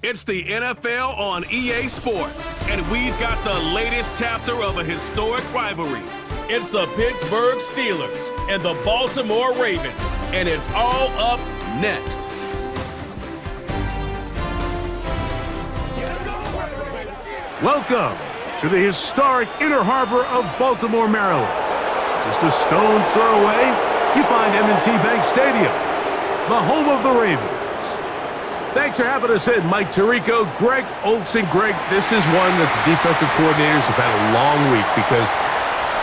It's the NFL on EA Sports, and we've got the latest chapter of a historic rivalry. It's the Pittsburgh Steelers and the Baltimore Ravens, and it's all up next. Welcome to the historic Inner Harbor of Baltimore, Maryland. Just a stone's throw away, you find M&T Bank Stadium, the home of the Ravens. Thanks for having us in, Mike Tirico, Greg Olson. Greg, this is one that the defensive coordinators have had a long week because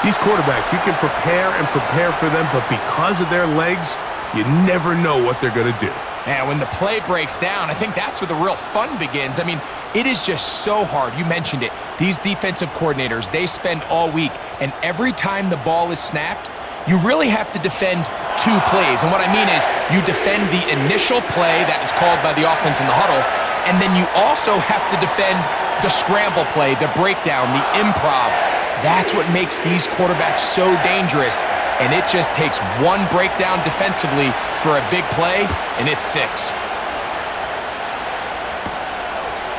these quarterbacks, you can prepare and prepare for them, but because of their legs, you never know what they're going to do. Man, when the play breaks down, I think that's where the real fun begins. I mean, it is just so hard. You mentioned it. These defensive coordinators, they spend all week, and every time the ball is snapped, you really have to defend two plays. And what I mean is you defend the initial play that is called by the offense in the huddle, and then you also have to defend the scramble play, the breakdown, the improv. That's what makes these quarterbacks so dangerous. And it just takes one breakdown defensively for a big play, and it's 6.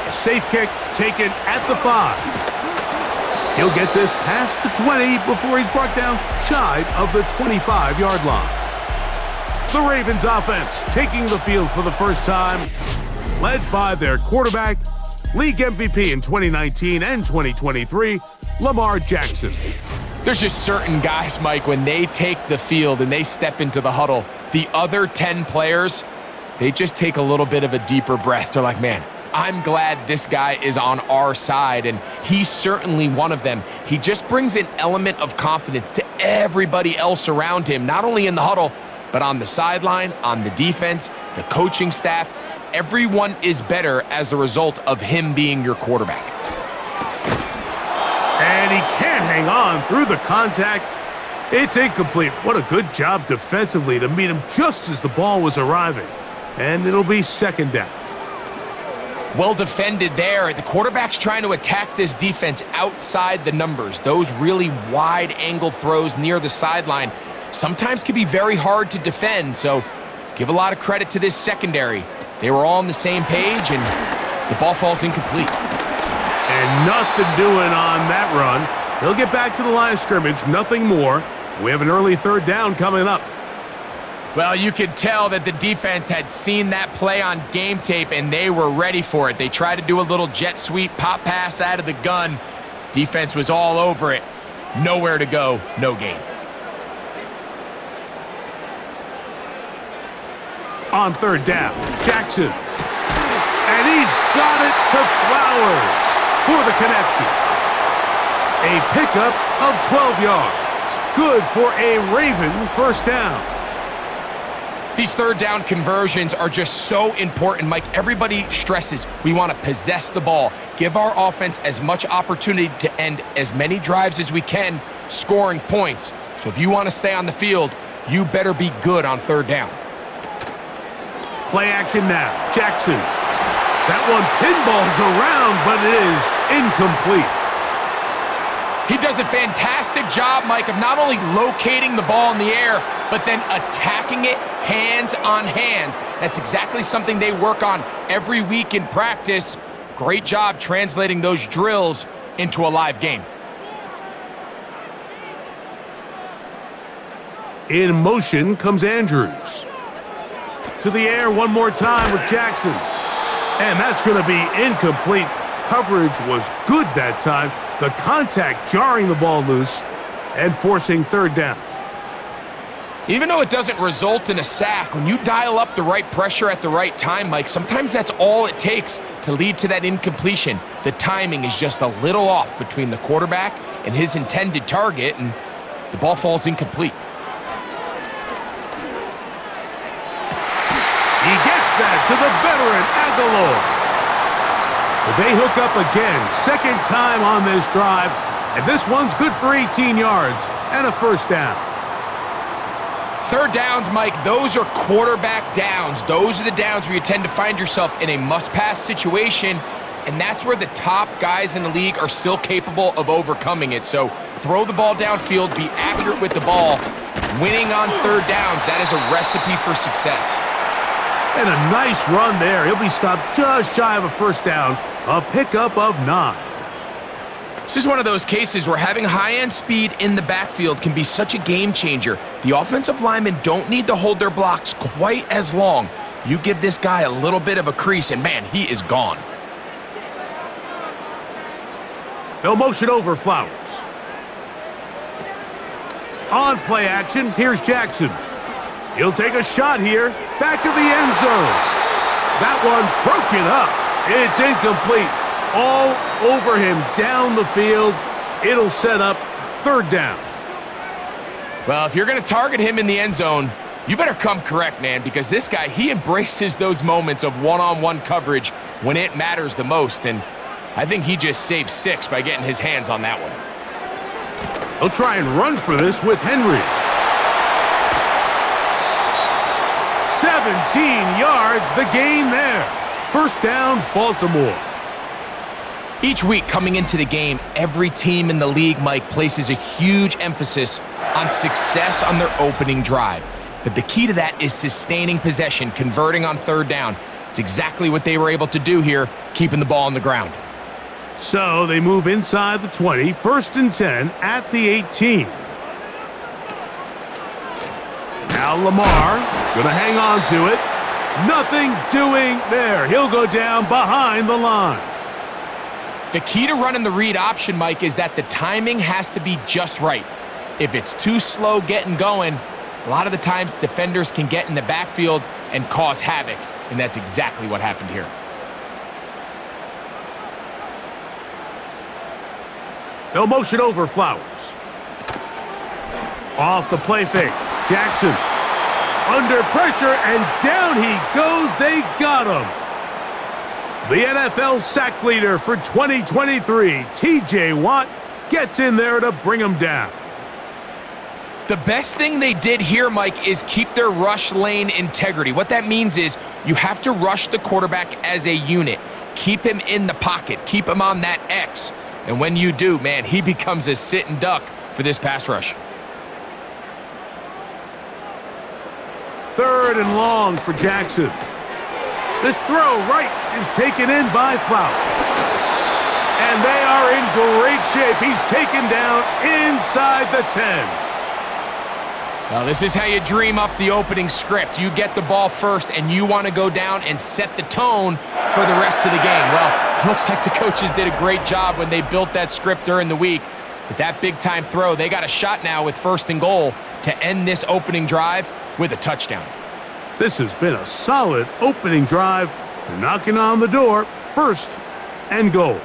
A safe kick taken at the 5. He'll get this past the 20 before he's brought down shy of the 25-yard line. The Ravens offense taking the field for the first time, led by their quarterback, league MVP in 2019 and 2023, Lamar Jackson. There's just certain guys, Mike, when they take the field and they step into the huddle, the other 10 players, they just take a little bit of a deeper breath. They're like, man, I'm glad this guy is on our side, and he's certainly one of them. He just brings an element of confidence to everybody else around him, not only in the huddle, but on the sideline, on the defense, the coaching staff. Everyone is better as the result of him being your quarterback. And he can't hang on through the contact. It's incomplete. What a good job defensively to meet him just as the ball was arriving. And it'll be second down. Well defended there. The quarterback's trying to attack this defense outside the numbers. Those really wide angle throws near the sideline sometimes can be very hard to defend, so give a lot of credit to this secondary. They were all on the same page, and the ball falls incomplete. And nothing doing on that run. He'll get back to the line of scrimmage, nothing more. We have an early third down coming up. Well, you could tell that the defense had seen that play on game tape, and they were ready for it. They tried to do a little jet sweep pop pass out of the gun. Defense was all over it. Nowhere to go, no gain. On third down, Jackson. And he's got it to Flowers for the connection. A pickup of 12 yards. Good for a Raven first down. These third down conversions are just so important, Mike. Everybody stresses we want to possess the ball, give our offense as much opportunity to end as many drives as we can, scoring points. So if you want to stay on the field, you better be good on third down. Play action now. Jackson. That one pinballs around, but it is incomplete. He does a fantastic job, Mike, of not only locating the ball in the air, but then attacking it hands on hands. That's exactly something they work on every week in practice. Great job translating those drills into a live game. In motion comes Andrews. To the air one more time with Jackson. And that's going to be incomplete. Coverage was good that time. The contact jarring the ball loose and forcing third down. Even though it doesn't result in a sack, when you dial up the right pressure at the right time, Mike, sometimes that's all it takes to lead to that incompletion. The timing is just a little off between the quarterback and his intended target, and the ball falls incomplete. He gets that to the veteran Aguilar. They hook up again, second time on this drive, and this one's good for 18 yards and a first down. Third downs, Mike, those are quarterback downs. Those are the downs where you tend to find yourself in a must-pass situation, and that's where the top guys in the league are still capable of overcoming it. So throw the ball downfield, be accurate with the ball. Winning on third downs, that is a recipe for success. And a nice run there. He'll be stopped just shy of a first down. A pickup of 9. This is one of those cases where having high-end speed in the backfield can be such a game changer. The offensive linemen don't need to hold their blocks quite as long. You give this guy a little bit of a crease, and man, he is gone. They'll motion over Flowers. On play action, here's Jackson. He'll take a shot here. Back of the end zone. That one broken up. It's incomplete. All over him down the field. It'll set up third down. Well, if you're going to target him in the end zone, you better come correct, man, because this guy, he embraces those moments of one-on-one coverage when it matters the most, and I think he just saved 6 by getting his hands on that one. He'll try and run for this with Henry. 17 yards, the gain there. First down, Baltimore. Each week coming into the game, every team in the league, Mike, places a huge emphasis on success on their opening drive. But the key to that is sustaining possession, converting on third down. It's exactly what they were able to do here, keeping the ball on the ground. So they move inside the 20, 1st and 10 at the 18. Now Lamar, gonna hang on to it. Nothing doing there. He'll go down behind the line. The key to running the read option, Mike, is that the timing has to be just right. If it's too slow getting going, a lot of the times defenders can get in the backfield and cause havoc, and that's exactly what happened here. They'll motion over Flowers. Off the play fake. Jackson. Under pressure, and down he goes. They got him. The NFL sack leader for 2023, T.J. Watt, gets in there to bring him down. The best thing they did here, Mike, is keep their rush lane integrity. What that means is you have to rush the quarterback as a unit. Keep him in the pocket. Keep him on that X. And when you do, man, he becomes a sitting duck for this pass rush. 3rd and long for Jackson. This throw right is taken in by Flowers. And they are in great shape. He's taken down inside the 10. Now, this is how you dream up the opening script. You get the ball first, and you want to go down and set the tone for the rest of the game. Well, looks like the coaches did a great job when they built that script during the week. But that big-time throw, they got a shot now with 1st and goal to end this opening drive with a touchdown. This has been a solid opening drive. They're knocking on the door. 1st and goal.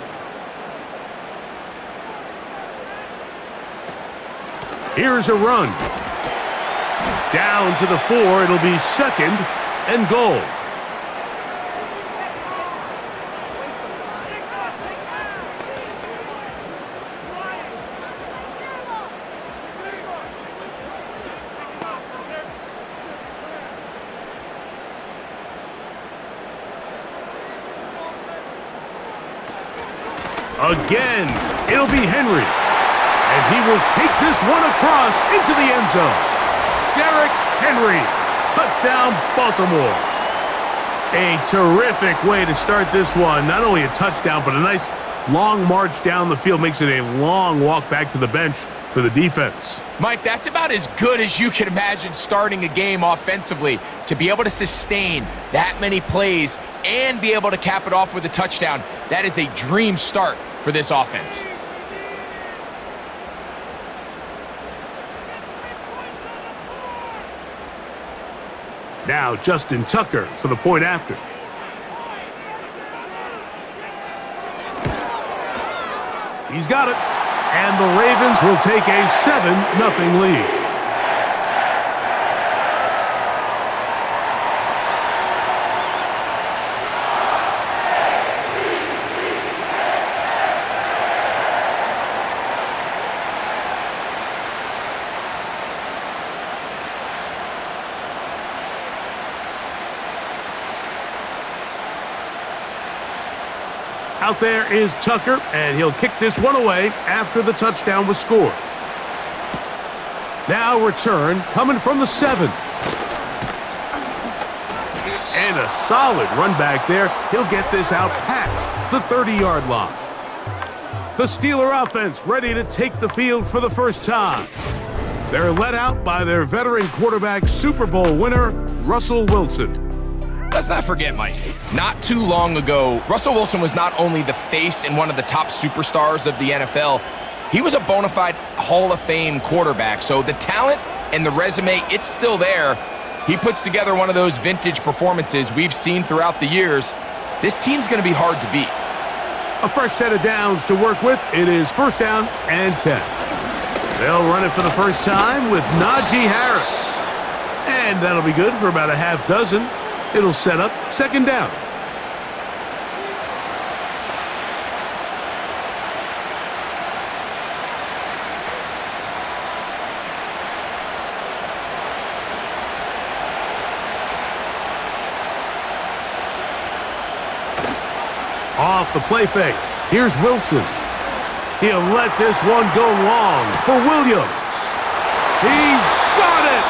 Here's a run. Down to the 4. It'll be 2nd and goal. Again, it'll be Henry. And he will take this one across into the end zone. Derrick Henry, touchdown Baltimore. A terrific way to start this one. Not only a touchdown, but a nice long march down the field. Makes it a long walk back to the bench for the defense. Mike, that's about as good as you can imagine starting a game offensively. To be able to sustain that many plays and be able to cap it off with a touchdown, that is a dream start for this offense. Now Justin Tucker for the point after. He's got it. And the Ravens will take a 7-0 lead. Out there is Tucker, and he'll kick this one away after the touchdown was scored. Now return coming from the 7. And a solid run back there. He'll get this out past the 30-yard line. The Steeler offense ready to take the field for the first time. They're led out by their veteran quarterback, Super Bowl winner, Russell Wilson. Let's not forget, Mike, not too long ago, Russell Wilson was not only the face and one of the top superstars of the NFL, he was a bona fide Hall of Fame quarterback. So the talent and the resume, it's still there. He puts together one of those vintage performances we've seen throughout the years. This team's going to be hard to beat. A fresh set of downs to work with. It is first down and 10. They'll run it for the first time with Najee Harris. And that'll be good for about a half dozen. It'll set up second down. Off the play fake. Here's Wilson. He'll let this one go long for Williams. He's got it!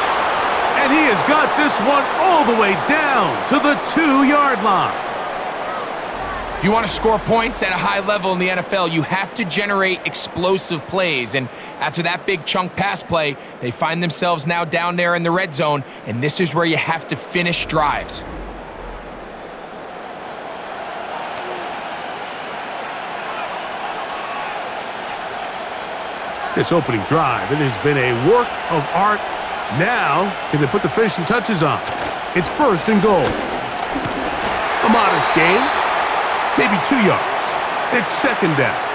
And he has got this one all the way down to the 2-yard line. If you want to score points at a high level in the NFL, you have to generate explosive plays. And after that big chunk pass play, they find themselves now down there in the red zone, and this is where you have to finish drives. This opening drive, it has been a work of art. Now, can they put the finishing touches on? It's first and goal. A modest gain, maybe 2 yards. It's second down.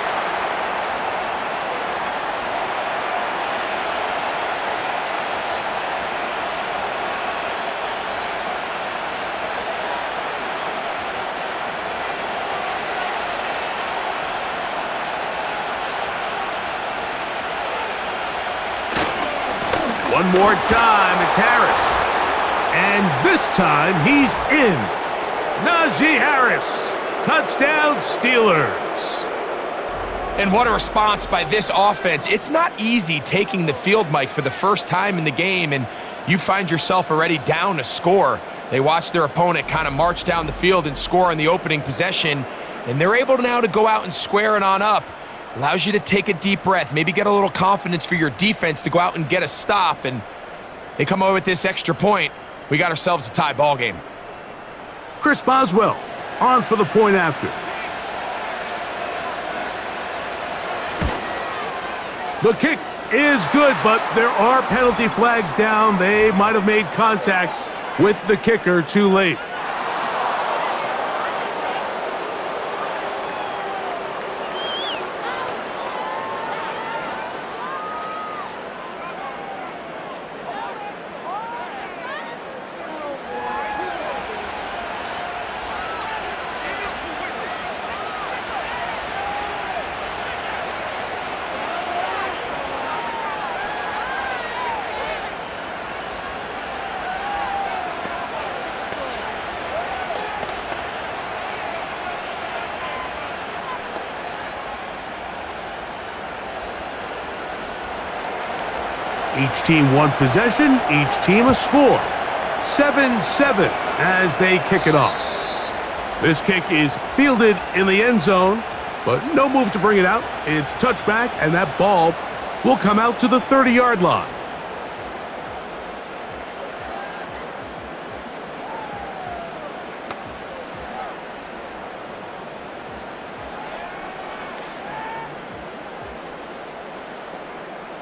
One more time, it's Harris. And this time, he's in. Najee Harris. Touchdown, Steelers. And what a response by this offense. It's not easy taking the field, Mike, for the first time in the game, and you find yourself already down a score. They watch their opponent kind of march down the field and score in the opening possession, and they're able now to go out and square it on up. Allows you to take a deep breath, maybe get a little confidence for your defense to go out and get a stop, and they come away with this extra point. We got ourselves a tie ball game. Chris Boswell on for the point after. The kick is good, but there are penalty flags down. They might have made contact with the kicker too late. Each team one possession, each team a score. 7-7 as they kick it off. This kick is fielded in the end zone, but no move to bring it out. It's touchback, and that ball will come out to the 30-yard line.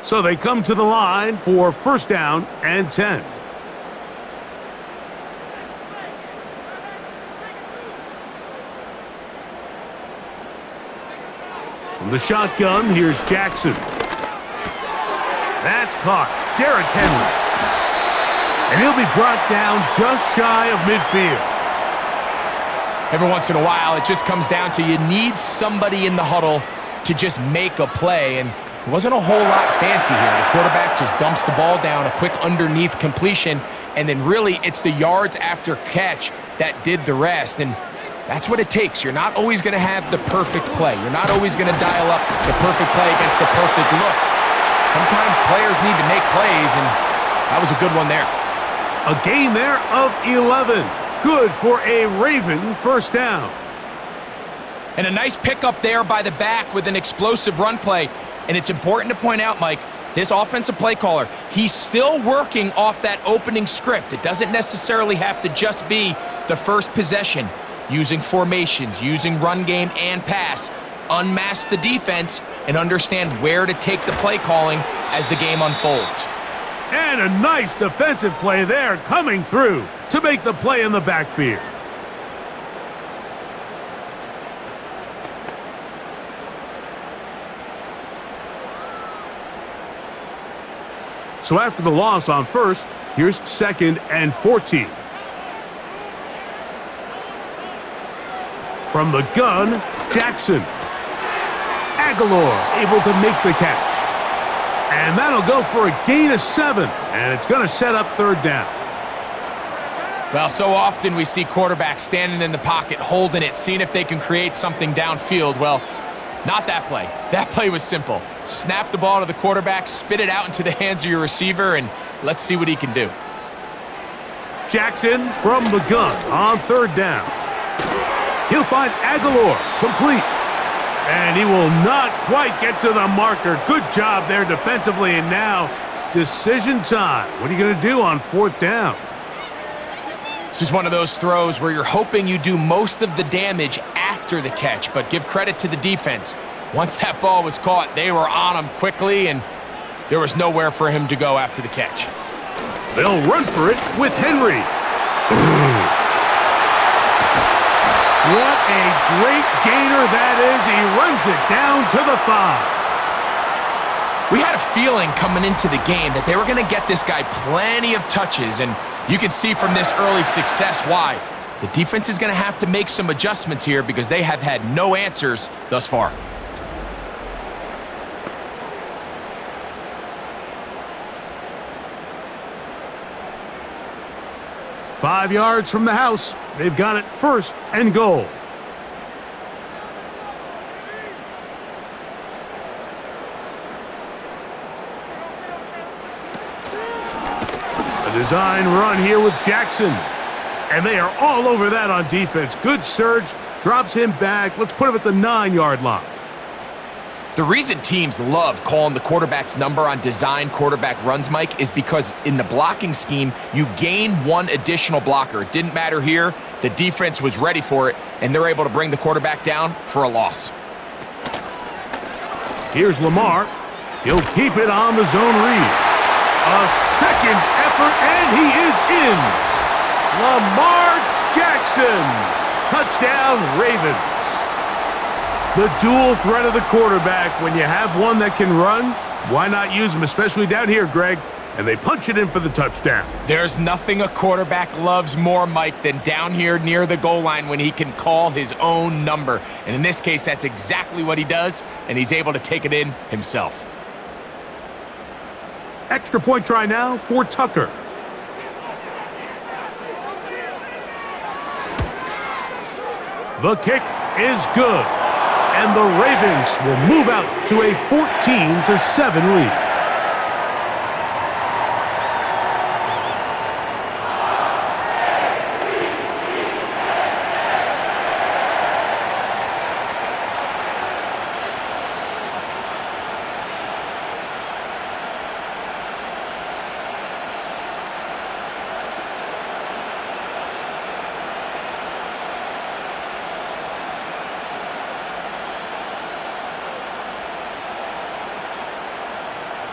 So they come to the line for first down and 10. From the shotgun, here's Jackson. That's caught. Derrick Henry. And he'll be brought down just shy of midfield. Every once in a while, it just comes down to you need somebody in the huddle to just make a play, and it wasn't a whole lot fancy here. The quarterback just dumps the ball down, a quick underneath completion, and then really it's the yards after catch that did the rest, and that's what it takes. You're not always going to have the perfect play. You're not always going to dial up the perfect play against the perfect look. Sometimes players need to make plays, and that was a good one there. A gain there of 11. Good for a Raven first down. And a nice pickup there by the back with an explosive run play. And it's important to point out, Mike, this offensive play caller, he's still working off that opening script. It doesn't necessarily have to just be the first possession. Using formations, using run game and pass, unmask the defense and understand where to take the play calling as the game unfolds. And a nice defensive play there coming through to make the play in the backfield. So after the loss on first, here's 2nd and 14. From the gun, Jackson. Aguilar able to make the catch. And that'll go for a gain of 7, and it's going to set up 3rd down. Well, so often we see quarterbacks standing in the pocket, holding it, seeing if they can create something downfield. Well, not that play. That play was simple. Snap the ball to the quarterback, spit it out into the hands of your receiver, and let's see what he can do. Jackson from the gun on 3rd down. He'll find Aguilar complete. And he will not quite get to the marker. Good job there defensively, and now decision time. What are you going to do on 4th down? This is one of those throws where you're hoping you do most of the damage after the catch, but give credit to the defense. Once that ball was caught, they were on him quickly, and there was nowhere for him to go after the catch. They'll run for it with Henry. What a great gainer that is. He runs it down to the 5. We had a feeling coming into the game that they were going to get this guy plenty of touches, and you can see from this early success why. The defense is going to have to make some adjustments here because they have had no answers thus far. Five yards from the house. They've got it 1st and goal. A design run here with Jackson. And they are all over that on defense. Good surge. Drops him back. Let's put him at the 9-yard line. The reason teams love calling the quarterback's number on design quarterback runs, Mike, is because in the blocking scheme, you gain one additional blocker. It didn't matter here. The defense was ready for it, and they're able to bring the quarterback down for a loss. Here's Lamar. He'll keep it on the zone read. A second effort, and he is in. Lamar Jackson. Touchdown, Ravens. The dual threat of the quarterback. When you have one that can run, why not use him, especially down here, Greg? And they punch it in for the touchdown. There's nothing a quarterback loves more, Mike, than down here near the goal line when he can call his own number. And in this case, that's exactly what he does, and he's able to take it in himself. Extra point try now for Tucker. The kick is good. And the Ravens will move out to a 14-7 lead.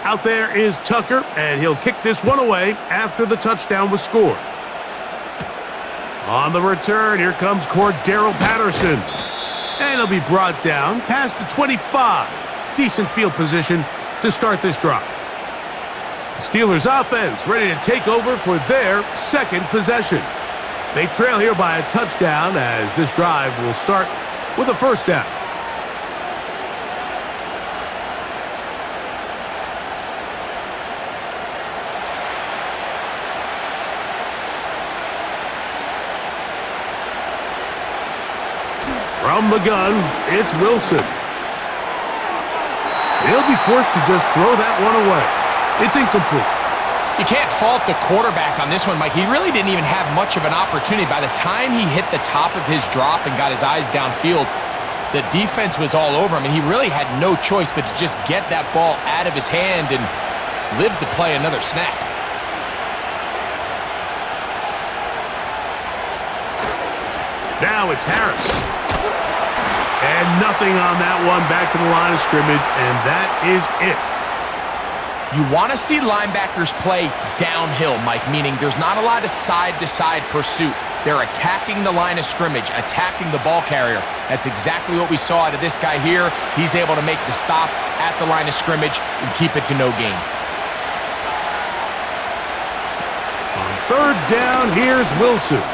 Out there is Tucker, and he'll kick this one away after the touchdown was scored. On the return, here comes Cordero Patterson. And he'll be brought down past the 25. Decent field position to start this drive. The Steelers offense ready to take over for their 2nd possession. They trail here by a touchdown as this drive will start with a 1st down. From the gun, it's Wilson. He'll be forced to just throw that one away. It's incomplete. You can't fault the quarterback on this one, Mike. He really didn't even have much of an opportunity. By the time he hit the top of his drop and got his eyes downfield, the defense was all over him, and he really had no choice but to just get that ball out of his hand and live to play another snap. Now it's Harris. And nothing on that one, back to the line of scrimmage, and that is it. You want to see linebackers play downhill, Mike, meaning there's not a lot of side-to-side pursuit. They're attacking the line of scrimmage, attacking the ball carrier. That's exactly what we saw out of this guy here. He's able to make the stop at the line of scrimmage and keep it to no gain. On third down, here's Wilson.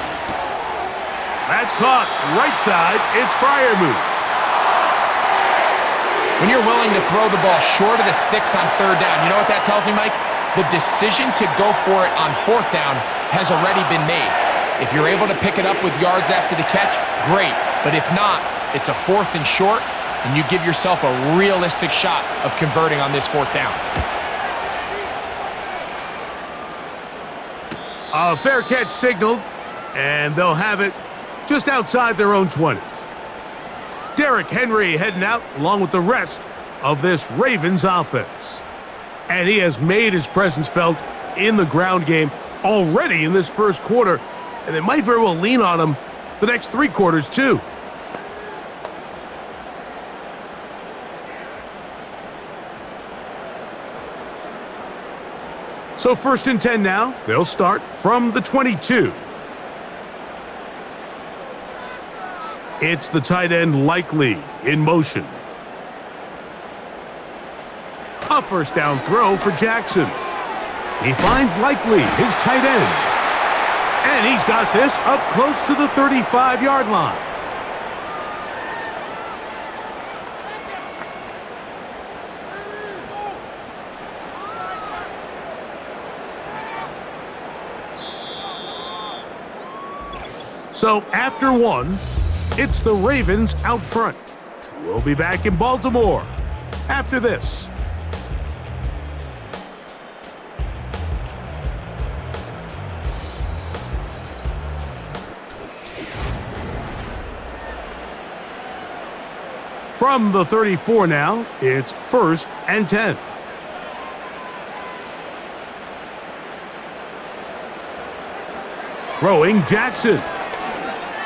That's caught. Right side, it's Freiermuth. When you're willing to throw the ball short of the sticks on third down, you know what that tells me, Mike? The decision to go for it on fourth down has already been made. If you're able to pick it up with yards after the catch, great. But if not, it's a fourth and short, and you give yourself a realistic shot of converting on this fourth down. A fair catch signaled, and they'll have it just outside their own 20. Derrick Henry heading out along with the rest of this Ravens offense. And he has made his presence felt in the ground game already in this first quarter, and they might very well lean on him the next 3 quarters too. So 1st and 10 now. They'll start from the 22. It's the tight end Likely in motion. A first down throw for Jackson. He finds Likely, his tight end. And he's got this up close to the 35-yard line. So after 1, it's the Ravens out front. We'll be back in Baltimore after this. From the 34 now, it's 1st and 10. Throwing Jackson.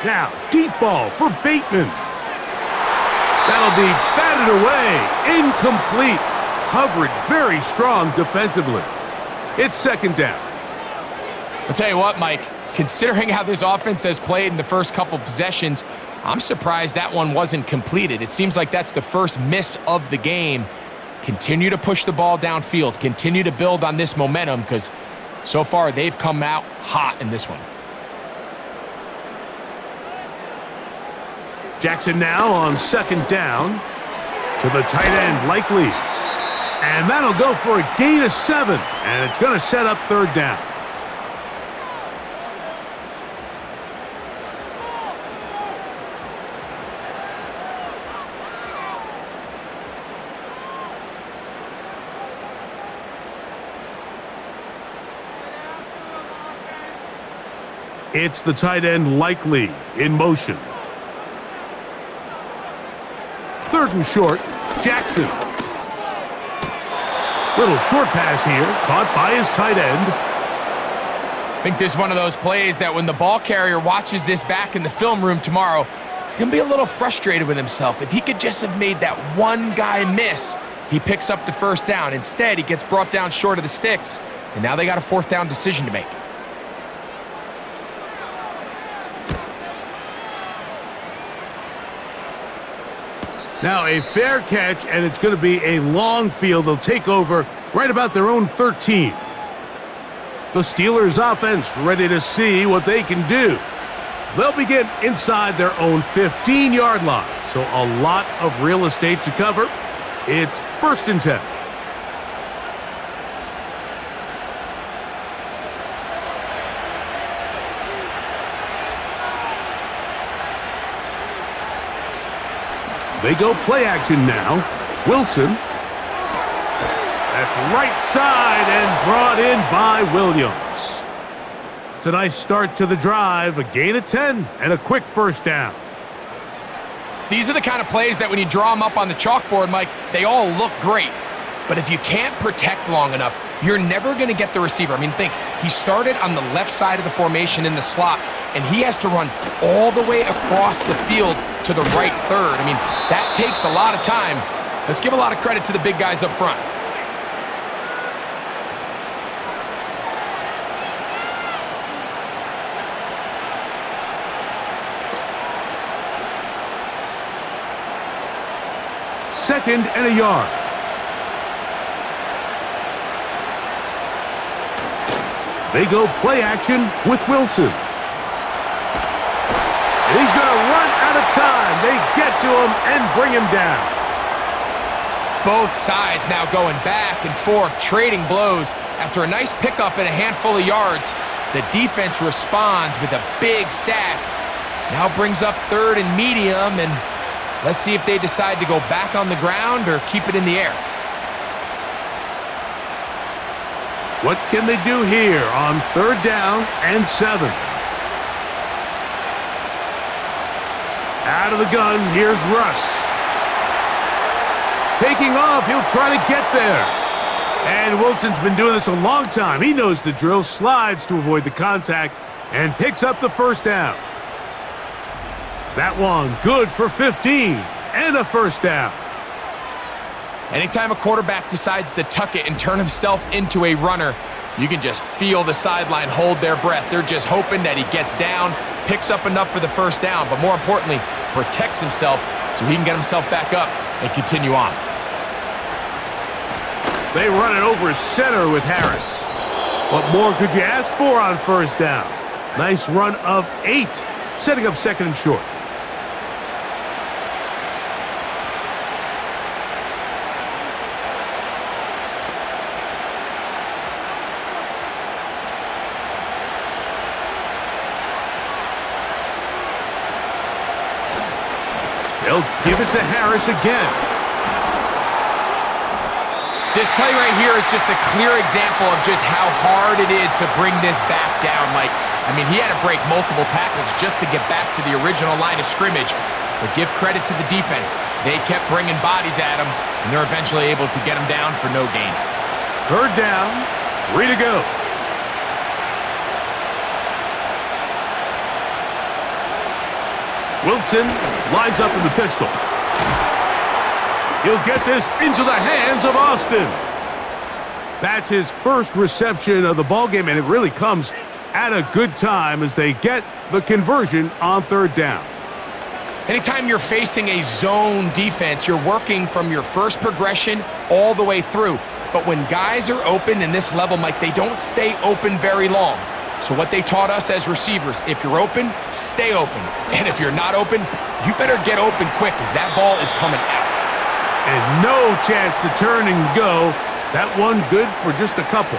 Now, deep ball for Bateman. That'll be batted away. Incomplete. Coverage very strong defensively. It's 2nd down. I'll tell you what, Mike, considering how this offense has played in the first couple possessions, I'm surprised that one wasn't completed. It seems like that's the first miss of the game. Continue to push the ball downfield. Continue to build on this momentum because so far they've come out hot in this one. Jackson now on 2nd down to the tight end Likely. And that'll go for a gain of 7. And it's going to set up 3rd down. It's the tight end Likely in motion. 3rd and short, Jackson. Little short pass here, caught by his tight end. I think this is one of those plays that when the ball carrier watches this back in the film room tomorrow, he's going to be a little frustrated with himself. If he could just have made that one guy miss, he picks up the 1st down. Instead, he gets brought down short of the sticks, and now they got a 4th down decision to make. Now a fair catch, and it's going to be a long field. They'll take over right about their own 13. The Steelers offense ready to see what they can do. They'll begin inside their own 15-yard line, so a lot of real estate to cover. It's 1st and 10. They go play action now. Wilson. That's right side and brought in by Williams. It's a nice start to the drive, a gain of 10 and a quick first down. These are the kind of plays that when you draw them up on the chalkboard, Mike, they all look great. But if you can't protect long enough, you're never going to get the receiver. I mean, think, he started on the left side of the formation in the slot, and he has to run all the way across the field to the right third. I mean, that takes a lot of time. Let's give a lot of credit to the big guys up front. Second and a yard. They go play action with Wilson. And he's going to run out of time. They get to him and bring him down. Both sides now going back and forth, trading blows. After a nice pickup and a handful of yards, the defense responds with a big sack. Now brings up third and medium, and let's see if they decide to go back on the ground or keep it in the air. What can they do here on third down and 7? Out of the gun, here's Russ. Taking off, he'll try to get there. And Wilson's been doing this a long time. He knows the drill, slides to avoid the contact, and picks up the first down. That one good for 15 and a first down. Anytime a quarterback decides to tuck it and turn himself into a runner, you can just feel the sideline hold their breath. They're just hoping that he gets down, picks up enough for the first down, but more importantly, protects himself so he can get himself back up and continue on. They run it over center with Harris. What more could you ask for on first down? Nice run of 8, setting up second and short. They'll give it to Harris again. This play right here is just a clear example of just how hard it is to bring this back down, Mike. I mean, he had to break multiple tackles just to get back to the original line of scrimmage. But give credit to the defense. They kept bringing bodies at him, and they're eventually able to get him down for no gain. Third down, 3 to go. Wilson lines up in the pistol. He'll get this into the hands of Austin. That's his first reception of the ballgame, and it really comes at a good time as they get the conversion on third down. Anytime you're facing a zone defense, you're working from your first progression all the way through. But when guys are open in this level, Mike, they don't stay open very long. So what they taught us as receivers, if you're open, stay open. And if you're not open, you better get open quick because that ball is coming out. And no chance to turn and go. That one good for just a couple.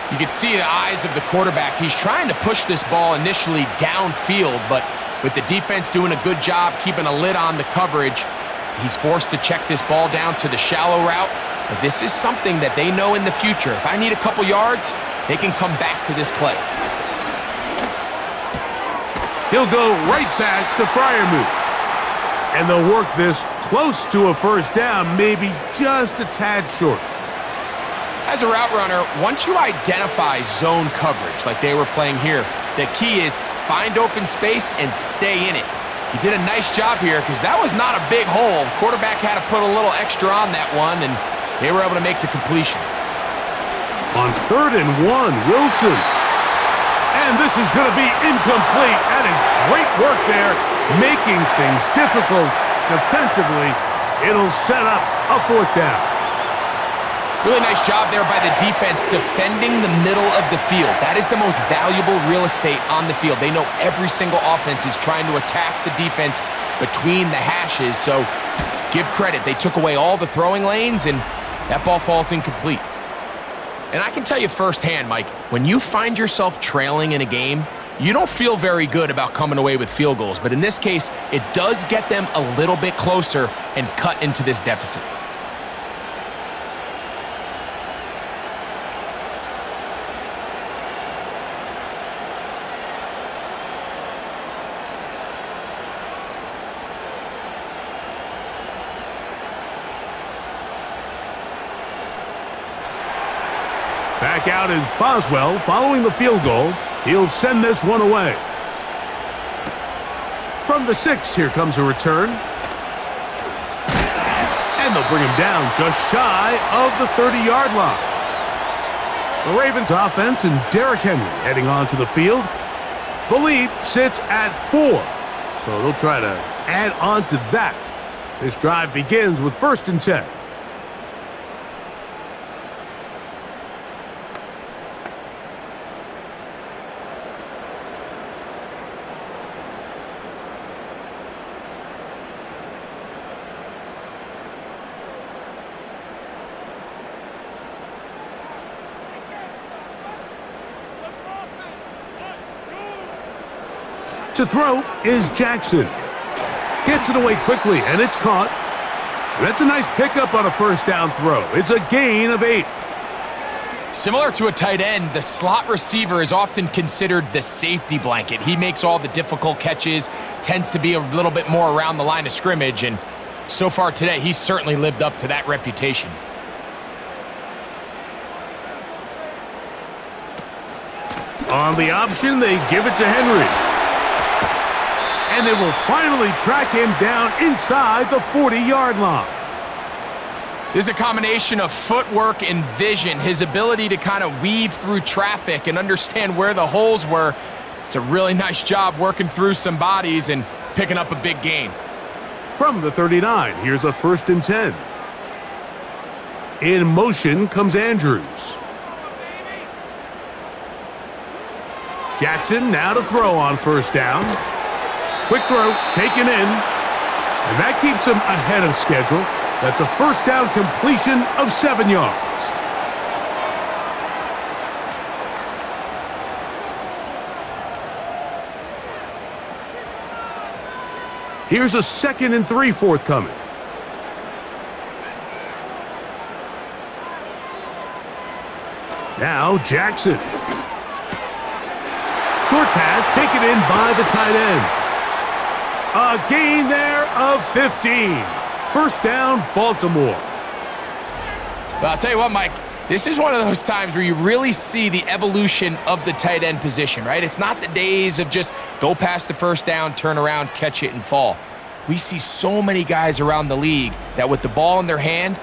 You can see the eyes of the quarterback. He's trying to push this ball initially downfield, but with the defense doing a good job keeping a lid on the coverage, he's forced to check this ball down to the shallow route. But this is something that they know in the future. If I need a couple yards, they can come back to this play. He'll go right back to Freiermuth. And they'll work this close to a first down, maybe just a tad short. As a route runner, once you identify zone coverage like they were playing here, the key is find open space and stay in it. He did a nice job here because that was not a big hole. The quarterback had to put a little extra on that one, and they were able to make the completion. On third and 1, Wilson. And this is going to be incomplete. That is great work there, making things difficult defensively. It'll set up a fourth down. Really nice job there by the defense defending the middle of the field. That is the most valuable real estate on the field. They know every single offense is trying to attack the defense between the hashes. So give credit. They took away all the throwing lanes, and that ball falls incomplete. And I can tell you firsthand, Mike, when you find yourself trailing in a game, you don't feel very good about coming away with field goals. But in this case, it does get them a little bit closer and cut into this deficit. Back out is Boswell following the field goal. He'll send this one away. From the 6, here comes a return. And they'll bring him down just shy of the 30-yard line. The Ravens offense and Derrick Henry heading onto the field. The lead sits at 4, so they'll try to add on to that. This drive begins with 1st and 10. To throw is Jackson. Gets it away quickly, and it's caught. That's a nice pickup on a 1st down throw. It's a gain of 8. Similar to a tight end, the slot receiver is often considered the safety blanket. He makes all the difficult catches, tends to be a little bit more around the line of scrimmage, and so far today, he's certainly lived up to that reputation. On the option, they give it to Henry. And they will finally track him down inside the 40-yard line. There's a combination of footwork and vision, his ability to kind of weave through traffic and understand where the holes were. It's a really nice job working through some bodies and picking up a big gain. From the 39, here's a 1st and 10. In motion comes Andrews. Jackson now to throw on 1st down. Quick throw, taken in, and that keeps him ahead of schedule. That's a 1st down completion of 7 yards. Here's a 2nd and 3 forthcoming. Now Jackson. Short pass taken in by the tight end. A gain there of 15. 1st down, Baltimore. But I'll tell you what, Mike, this is one of those times where you really see the evolution of the tight end position, right? It's not the days of just go past the 1st down, turn around, catch it, and fall. We see so many guys around the league that with the ball in their hand,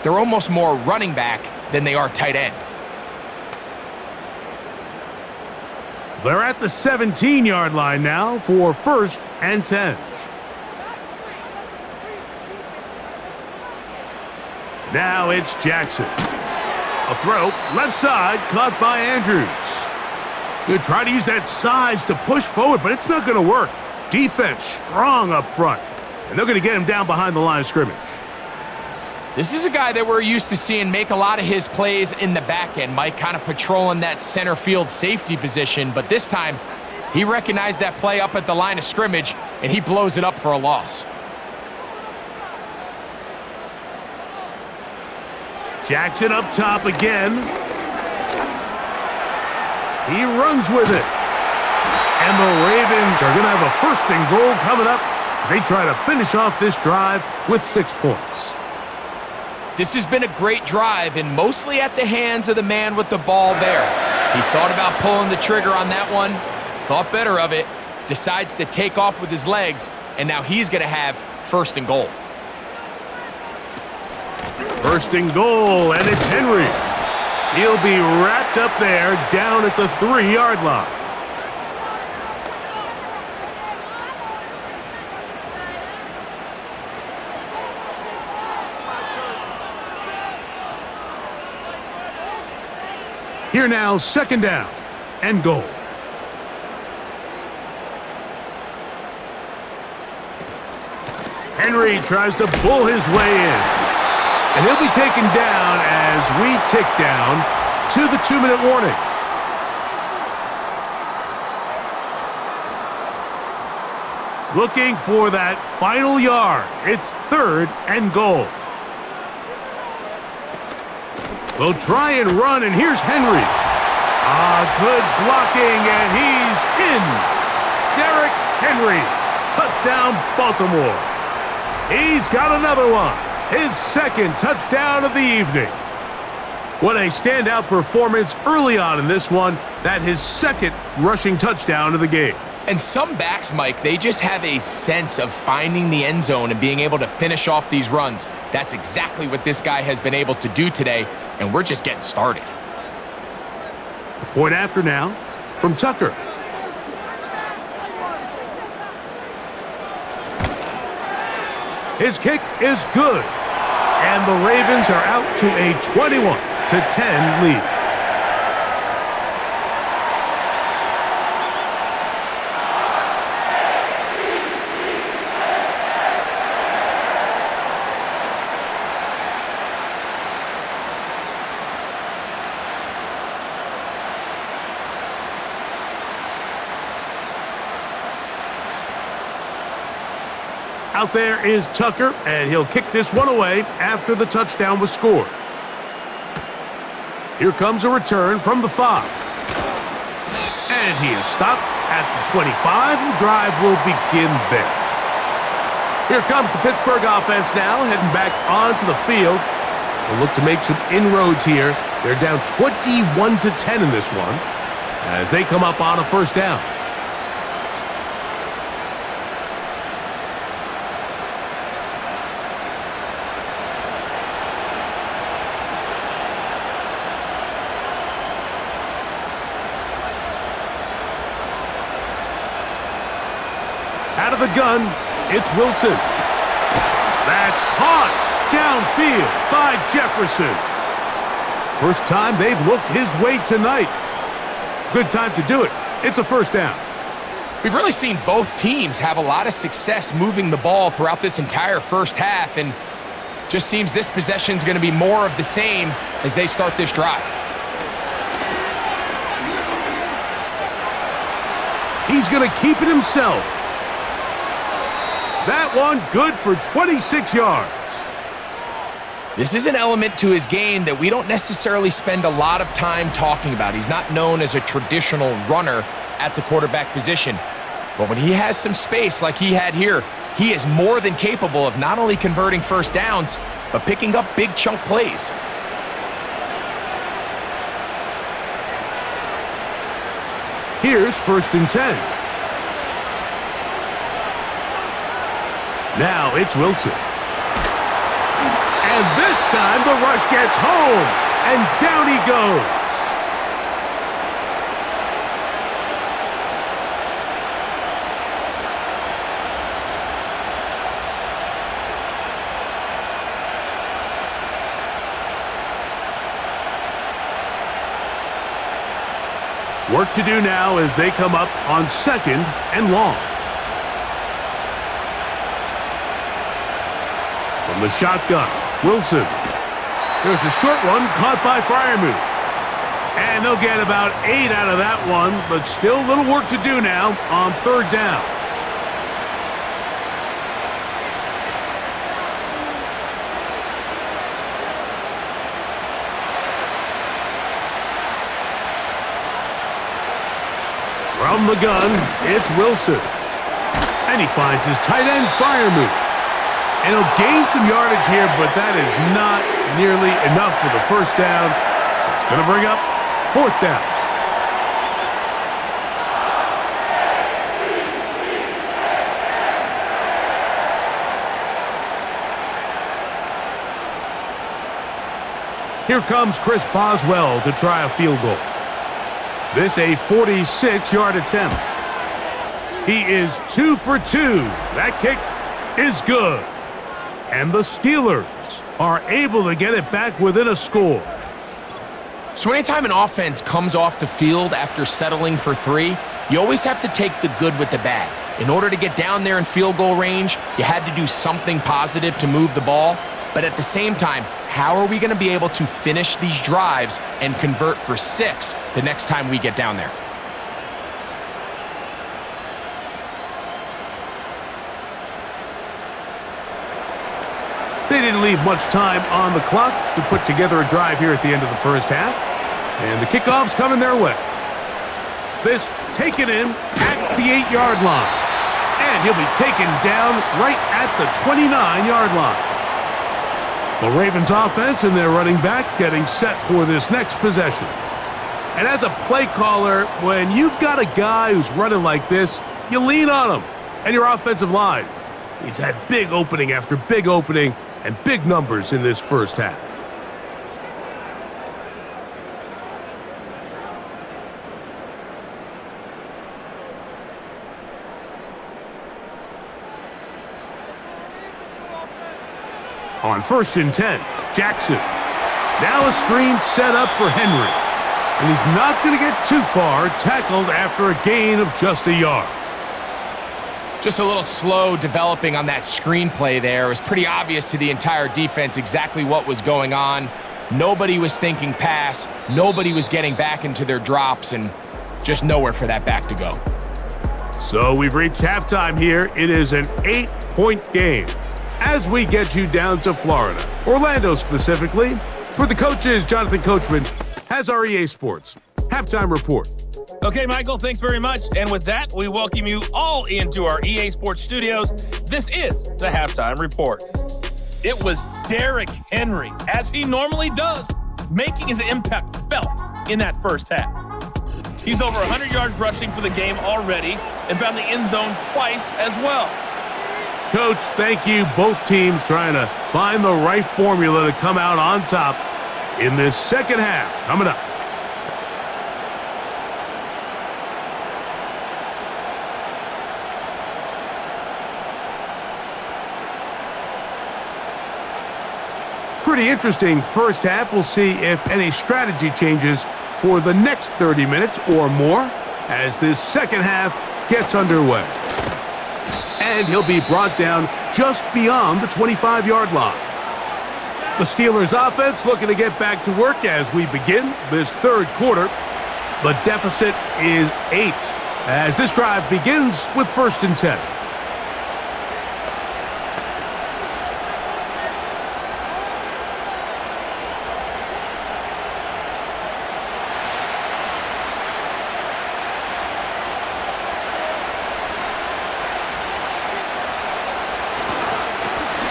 they're almost more running back than they are tight end. They're at the 17-yard line now for 1st and 10. Now it's Jackson. A throw, left side, caught by Andrews. They're trying to use that size to push forward, but it's not going to work. Defense strong up front, and they're going to get him down behind the line of scrimmage. This is a guy that we're used to seeing make a lot of his plays in the back end, Mike, kind of patrolling that center field safety position. But this time, he recognized that play up at the line of scrimmage, and he blows it up for a loss. Jackson up top again. He runs with it. And the Ravens are going to have a 1st and goal coming up. They try to finish off this drive with 6 points. This has been a great drive, and mostly at the hands of the man with the ball there. He thought about pulling the trigger on that one, thought better of it, decides to take off with his legs, and now he's going to have 1st and goal. 1st and goal, and it's Henry. He'll be wrapped up there down at the 3-yard line. Here now, 2nd down and goal. Henry tries to bull his way in. And he'll be taken down as we tick down to the 2-minute warning. Looking for that final yard. It's 3rd and goal. They'll try and run, and here's Henry. Good blocking, and he's in. Derrick Henry. Touchdown, Baltimore. He's got another one. His 2nd touchdown of the evening. What a standout performance early on in this one. That his second rushing touchdown of the game. And some backs, Mike, they just have a sense of finding the end zone and being able to finish off these runs. That's exactly what this guy has been able to do today, and we're just getting started. The point after now from Tucker. His kick is good, and the Ravens are out to a 21-10 lead. Out there is Tucker, and he'll kick this one away after the touchdown was scored. Here comes a return from the 5. And he is stopped at the 25. The drive will begin there. Here comes the Pittsburgh offense now, heading back onto the field. They'll look to make some inroads here. They're down 21-10 in this one as they come up on a first down. Out of the gun, it's Wilson. That's caught downfield by Jefferson. First time they've looked his way tonight. Good time to do it. It's a first down. We've really seen both teams have a lot of success moving the ball throughout this entire first half, and just seems this possession is going to be more of the same as they start this drive. He's going to keep it himself. That one good for 26 yards. This is an element to his game that we don't necessarily spend a lot of time talking about. He's not known as a traditional runner at the quarterback position. But when he has some space like he had here, he is more than capable of not only converting first downs, but picking up big chunk plays. Here's 1st and 10. Now it's Wilson. And this time the rush gets home, and down he goes. Work to do now as they come up on 2nd and long. From the shotgun, Wilson. There's a short one caught by Freiermuth. And they'll get about 8 out of that one, but still little work to do now on 3rd down. From the gun, it's Wilson. And he finds his tight end, Freiermuth. And he'll gain some yardage here, but that is not nearly enough for the first down. So it's going to bring up 4th down. Here comes Chris Boswell to try a field goal. This a 46-yard attempt. He is 2 for 2. That kick is good. And the Steelers are able to get it back within a score. So anytime an offense comes off the field after settling for 3, you always have to take the good with the bad. In order to get down there in field goal range, you had to do something positive to move the ball. But at the same time, how are we going to be able to finish these drives and convert for 6 the next time we get down there? They didn't leave much time on the clock to put together a drive here at the end of the first half. And the kickoff's coming their way. This taken in at the 8-yard line. And he'll be taken down right at the 29-yard line. The Ravens offense and their running back getting set for this next possession. And as a play caller, when you've got a guy who's running like this, you lean on him and your offensive line. He's had big opening after big opening and big numbers in this first half. On 1st and 10, Jackson. Now a screen set up for Henry. And he's not going to get too far, tackled after a gain of just a yard. Just a little slow developing on that screenplay there. It was pretty obvious to the entire defense exactly what was going on. Nobody was thinking pass. Nobody was getting back into their drops, and just nowhere for that back to go. So we've reached halftime here. It is an 8-point game as we get you down to Florida, Orlando specifically. For the coaches, Jonathan Coachman has our EA Sports halftime report. Okay, Michael, thanks very much. And with that, we welcome you all into our EA Sports studios. This is the halftime report. It was Derrick Henry, as he normally does, making his impact felt in that first half. He's over 100 yards rushing for the game already and found the end zone twice as well. Coach, thank you. Both teams trying to find the right formula to come out on top in this second half. Coming up. Pretty interesting first half. We'll see if any strategy changes for the next 30 minutes or more as this second half gets underway. And he'll be brought down just beyond the 25-yard line. The Steelers offense looking to get back to work as we begin this third quarter. The deficit is 8 as this drive begins with 1st and 10.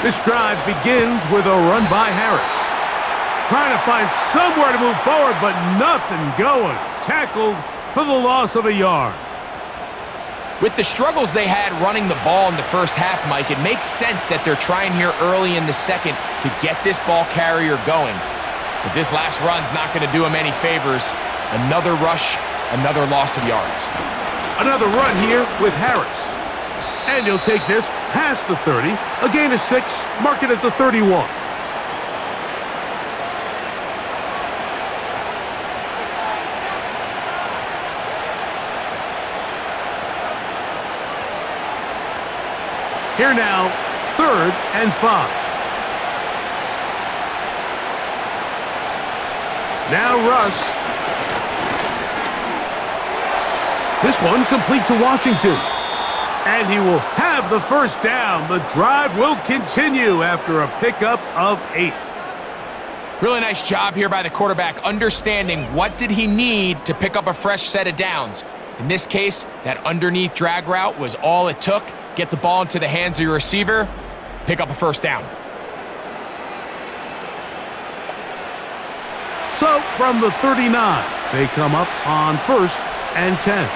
This drive begins with a run by Harris. Trying to find somewhere to move forward, but nothing going. Tackled for the loss of a yard. With the struggles they had running the ball in the first half, Mike, it makes sense that they're trying here early in the second to get this ball carrier going. But this last run's not going to do him any favors. Another rush, another loss of yards. Another run here with Harris. And he'll take this past the 30, a gain of 6, mark it at the 31. Here now, 3rd and 5. Now Russ. This one complete to Washington. And he will have the first down. The drive will continue after a pickup of 8. Really nice job here by the quarterback, understanding what did he need to pick up a fresh set of downs. In this case, that underneath drag route was all it took. Get the ball into the hands of your receiver, pick up a first down. So from the 39, they come up on 1st and 10.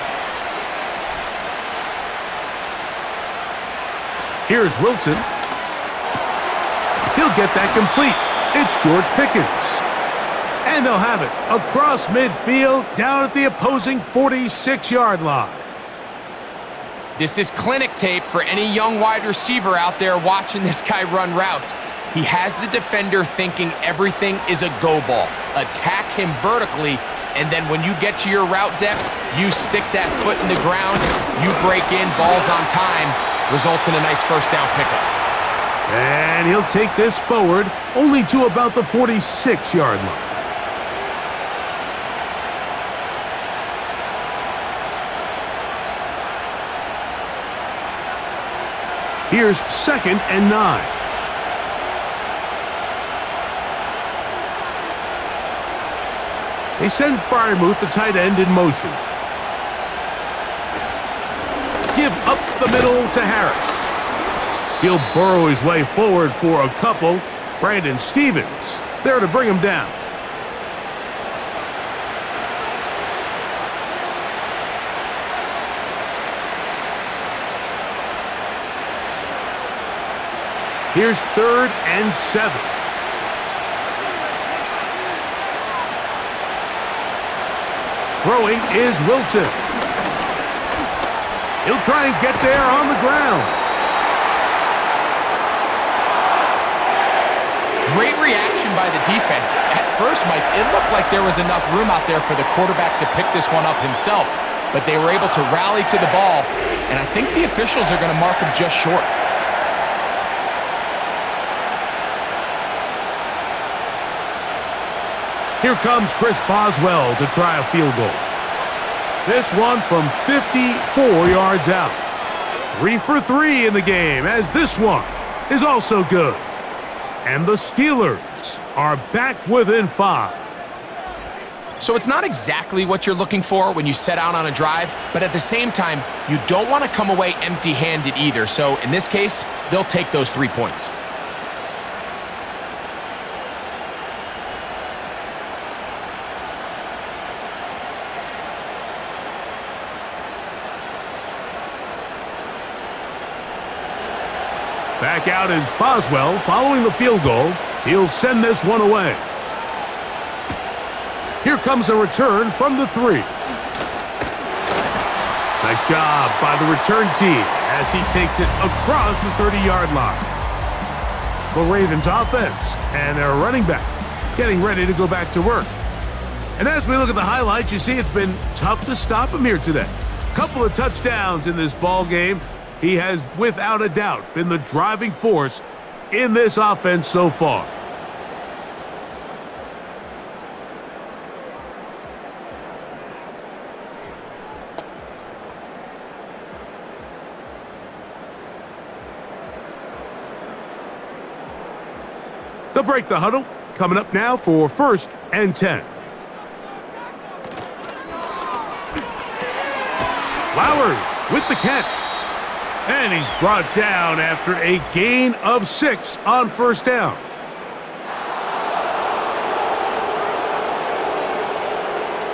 Here's Wilson. He'll get that complete. It's George Pickens. And they'll have it across midfield down at the opposing 46-yard line. This is clinic tape for any young wide receiver out there watching this guy run routes. He has the defender thinking everything is a go ball. Attack him vertically, and then when you get to your route depth, you stick that foot in the ground, you break in, balls on time, results in a nice first down pickup. And he'll take this forward only to about the 46-yard line. Here's 2nd and 9. They send Freiermuth, the tight end, in motion. Give up the middle to Harris. He'll burrow his way forward for a couple, Brandon Stevens there to bring him down. Here's 3rd and 7. Throwing is Wilson. He'll try and get there on the ground. Great reaction by the defense. At first, Mike, it looked like there was enough room out there for the quarterback to pick this one up himself, but they were able to rally to the ball, and I think the officials are going to mark him just short. Here comes Chris Boswell to try a field goal. This one from 54 yards out. 3 for 3 in the game, as this one is also good. And the Steelers are back within 5. So it's not exactly what you're looking for when you set out on a drive, but at the same time, you don't want to come away empty-handed either. So in this case, they'll take those 3 points. Back out is Boswell following the field goal. He'll send this one away. Here comes a return from the 3. Nice job by the return team as he takes it across the 30-yard line. The Ravens offense and their running back getting ready to go back to work. And as we look at the highlights, you see it's been tough to stop him here today. Couple of touchdowns in this ball game. He has, without a doubt, been the driving force in this offense so far. They'll break the huddle. Coming up now for 1st and 10. Flowers with the catch. And he's brought down after a gain of 6 on 1st down.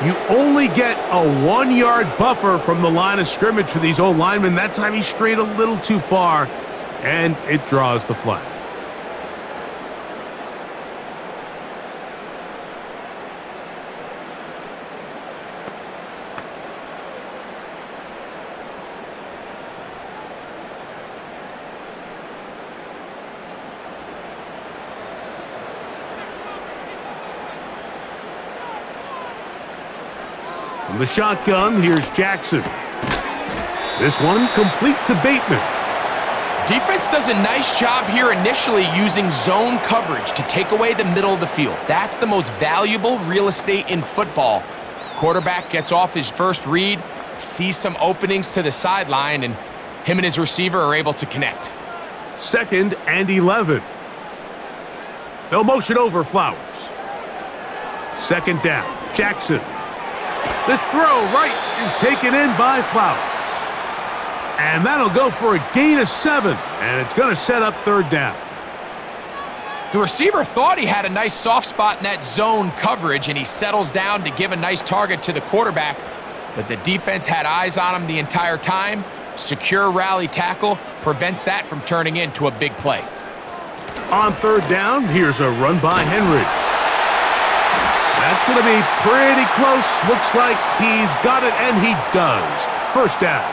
You only get a 1-yard buffer from the line of scrimmage for these old linemen. That time he strayed a little too far, and it draws the flag. From the shotgun, here's Jackson. This one complete to Bateman. Defense does a nice job here initially using zone coverage to take away the middle of the field. That's the most valuable real estate in football. Quarterback gets off his first read, sees some openings to the sideline, and him and his receiver are able to connect. 2nd and 11. They'll motion over Flowers. 2nd down, Jackson. This throw right is taken in by Flowers. And that'll go for a gain of 7, and it's going to set up 3rd down. The receiver thought he had a nice soft spot in that zone coverage, and he settles down to give a nice target to the quarterback, but the defense had eyes on him the entire time. Secure rally tackle prevents that from turning into a big play. On 3rd down, here's a run by Henry. That's going to be pretty close. Looks like he's got it, and he does. 1st down.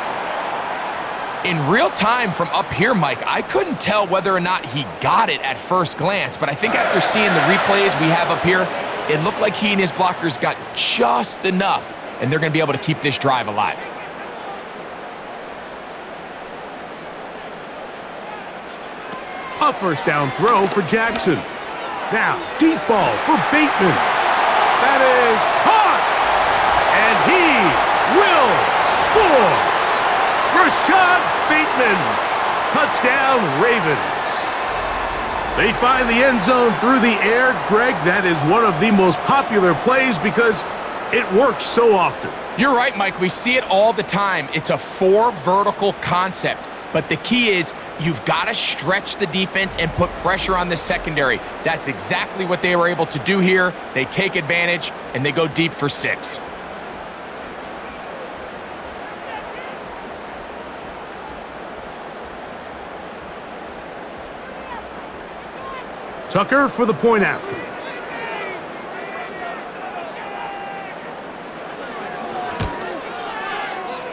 In real time from up here, Mike, I couldn't tell whether or not he got it at first glance, but I think after seeing the replays we have up here, it looked like he and his blockers got just enough, and they're going to be able to keep this drive alive. A 1st down throw for Jackson. Now, deep ball for Bateman. That is caught! And he will score! Rashad Bateman. Touchdown, Ravens. They find the end zone through the air. Greg, that is one of the most popular plays because it works so often. You're right, Mike. We see it all the time. It's a 4 vertical concept. But the key is You've got to stretch the defense and put pressure on the secondary. That's exactly what they were able to do here. They take advantage, and they go deep for 6. Tucker for the point after.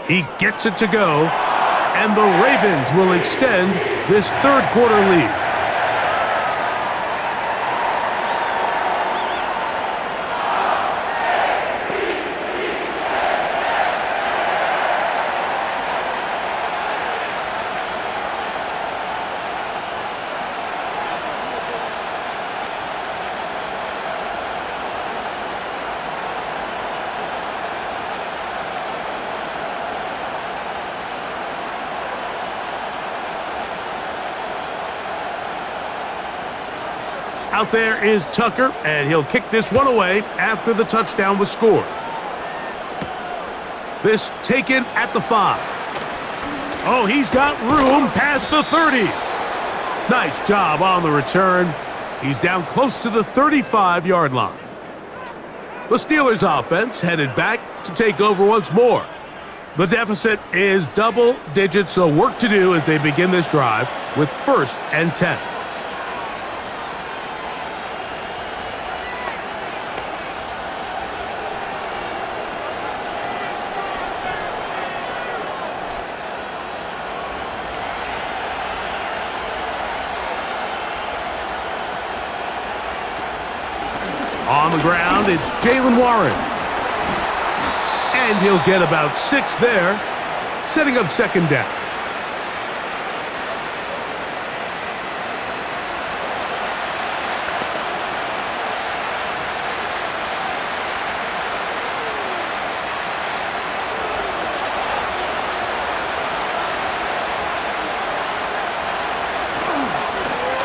He gets it to go, and the Ravens will extend this third quarter lead. Out there is Tucker, and he'll kick this one away after the touchdown was scored. This taken at the 5. Oh, he's got room past the 30. Nice job on the return. He's down close to the 35-yard line. The Steelers offense headed back to take over once more. The deficit is double digits, so work to do as they begin this drive with 1st and 10. On the ground, it's Jalen Warren. And he'll get about 6 there, setting up 2nd down.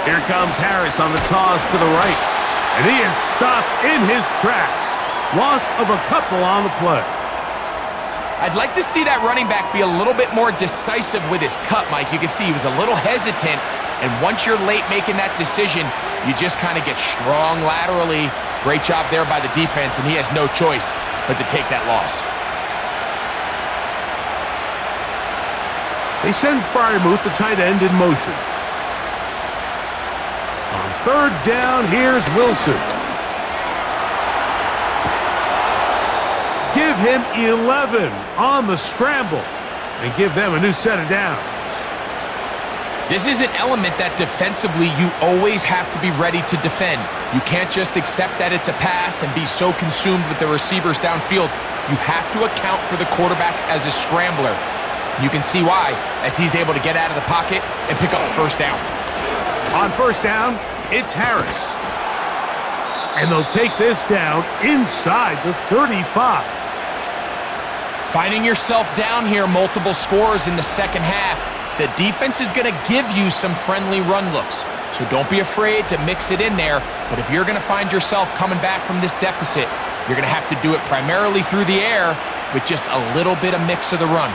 Here comes Harris on the toss to the right. And he is stopped in his tracks. Loss of a couple on the play. I'd like to see that running back be a little bit more decisive with his cut, Mike. You can see he was a little hesitant, and once you're late making that decision, you just kind of get strong laterally. Great job there by the defense, and he has no choice but to take that loss. They send Freiermuth, the tight end, in motion. On 3rd down, here's Wilson. Give him 11 on the scramble and give them a new set of downs. This is an element that defensively you always have to be ready to defend. You can't just accept that it's a pass and be so consumed with the receivers downfield. You have to account for the quarterback as a scrambler. You can see why, as he's able to get out of the pocket and pick up the 1st down. On 1st down, it's Harris. And they'll take this down inside the 35. Finding yourself down here, multiple scores in the 2nd half. The defense is going to give you some friendly run looks. So don't be afraid to mix it in there. But if you're going to find yourself coming back from this deficit, you're going to have to do it primarily through the air with just a little bit of mix of the run.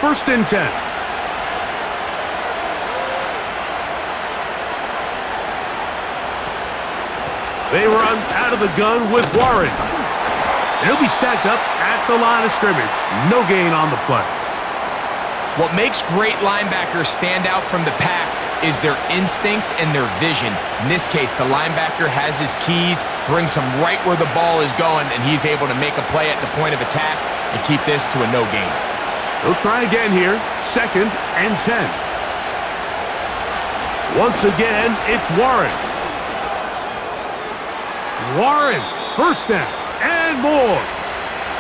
1st and 10. They run out of the gun with Warren. He'll be stacked up at the line of scrimmage. No gain on the play. What makes great linebackers stand out from the pack is their instincts and their vision. In this case, the linebacker has his keys, brings him right where the ball is going, and he's able to make a play at the point of attack and keep this to a no gain. They'll try again here. 2nd and 10. Once again, it's Warren. Warren, 1st down and more.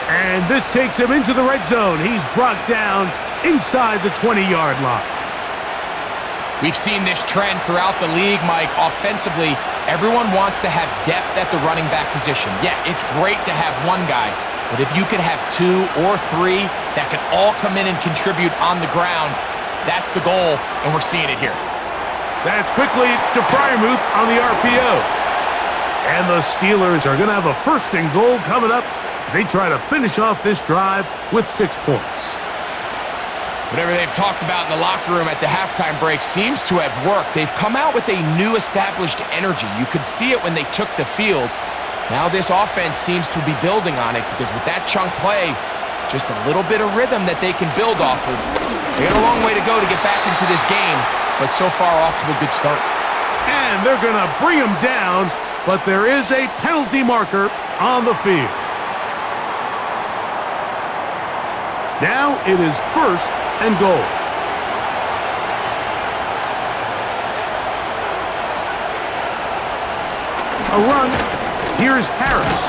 And this takes him into the red zone. He's brought down inside the 20-yard line. We've seen this trend throughout the league, Mike. Offensively, everyone wants to have depth at the running back position. Yeah, it's great to have one guy, but if you could have 2 or 3 that can all come in and contribute on the ground, that's the goal, and we're seeing it here. That's quickly to Freiermuth on the RPO. And the Steelers are going to have a 1st and goal coming up. They try to finish off this drive with 6 points. Whatever they've talked about in the locker room at the halftime break seems to have worked. They've come out with a new established energy. You could see it when they took the field. Now this offense seems to be building on it because with that chunk play, just a little bit of rhythm that they can build off of. They got a long way to go to get back into this game, but so far off to a good start. And they're going to bring him down, but there is a penalty marker on the field. Now it is 1st and goal. A run. Here's Harris.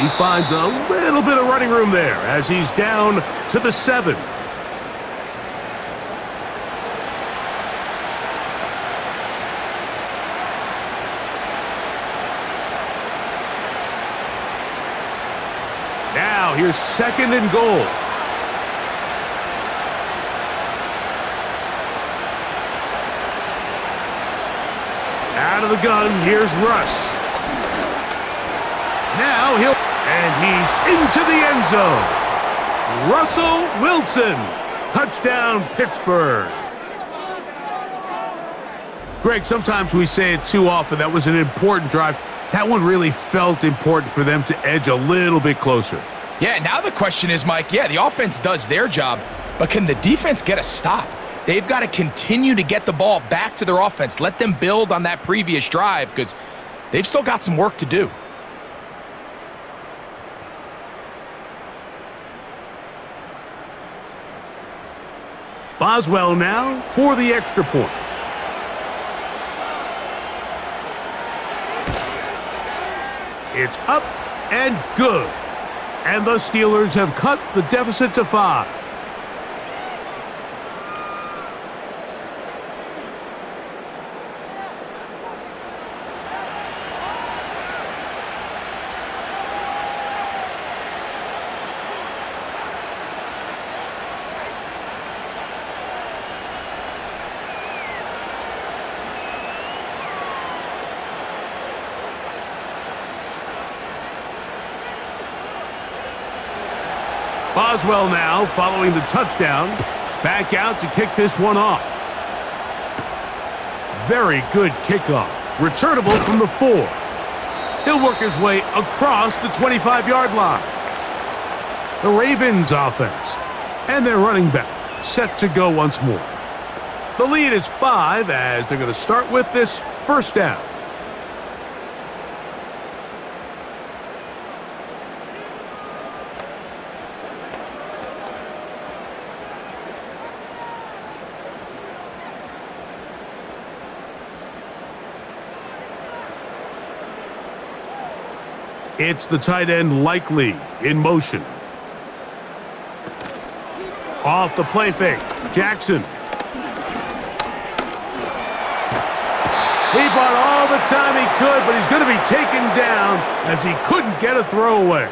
He finds a little bit of running room there as he's down to the 7. Now here's 2nd and goal. Out of the gun, here's Russ. Now and he's into the end zone. Russell Wilson. Touchdown, Pittsburgh. Greg, sometimes we say it too often. That was an important drive. That one really felt important for them to edge a little bit closer. Yeah, now the question is, Mike, the offense does their job, but can the defense get a stop? They've got to continue to get the ball back to their offense. Let them build on that previous drive because they've still got some work to do. Boswell now for the extra point. It's up and good. And the Steelers have cut the deficit to 5. Boswell now following the touchdown. Back out to kick this one off. Very good kickoff. Returnable from the 4. He'll work his way across the 25-yard line. The Ravens offense. And their running back set to go once more. The lead is 5 as they're going to start with this 1st down. It's the tight end Likely in motion. Off the play fake. Jackson. He bought all the time he could, but he's going to be taken down as he couldn't get a throwaway.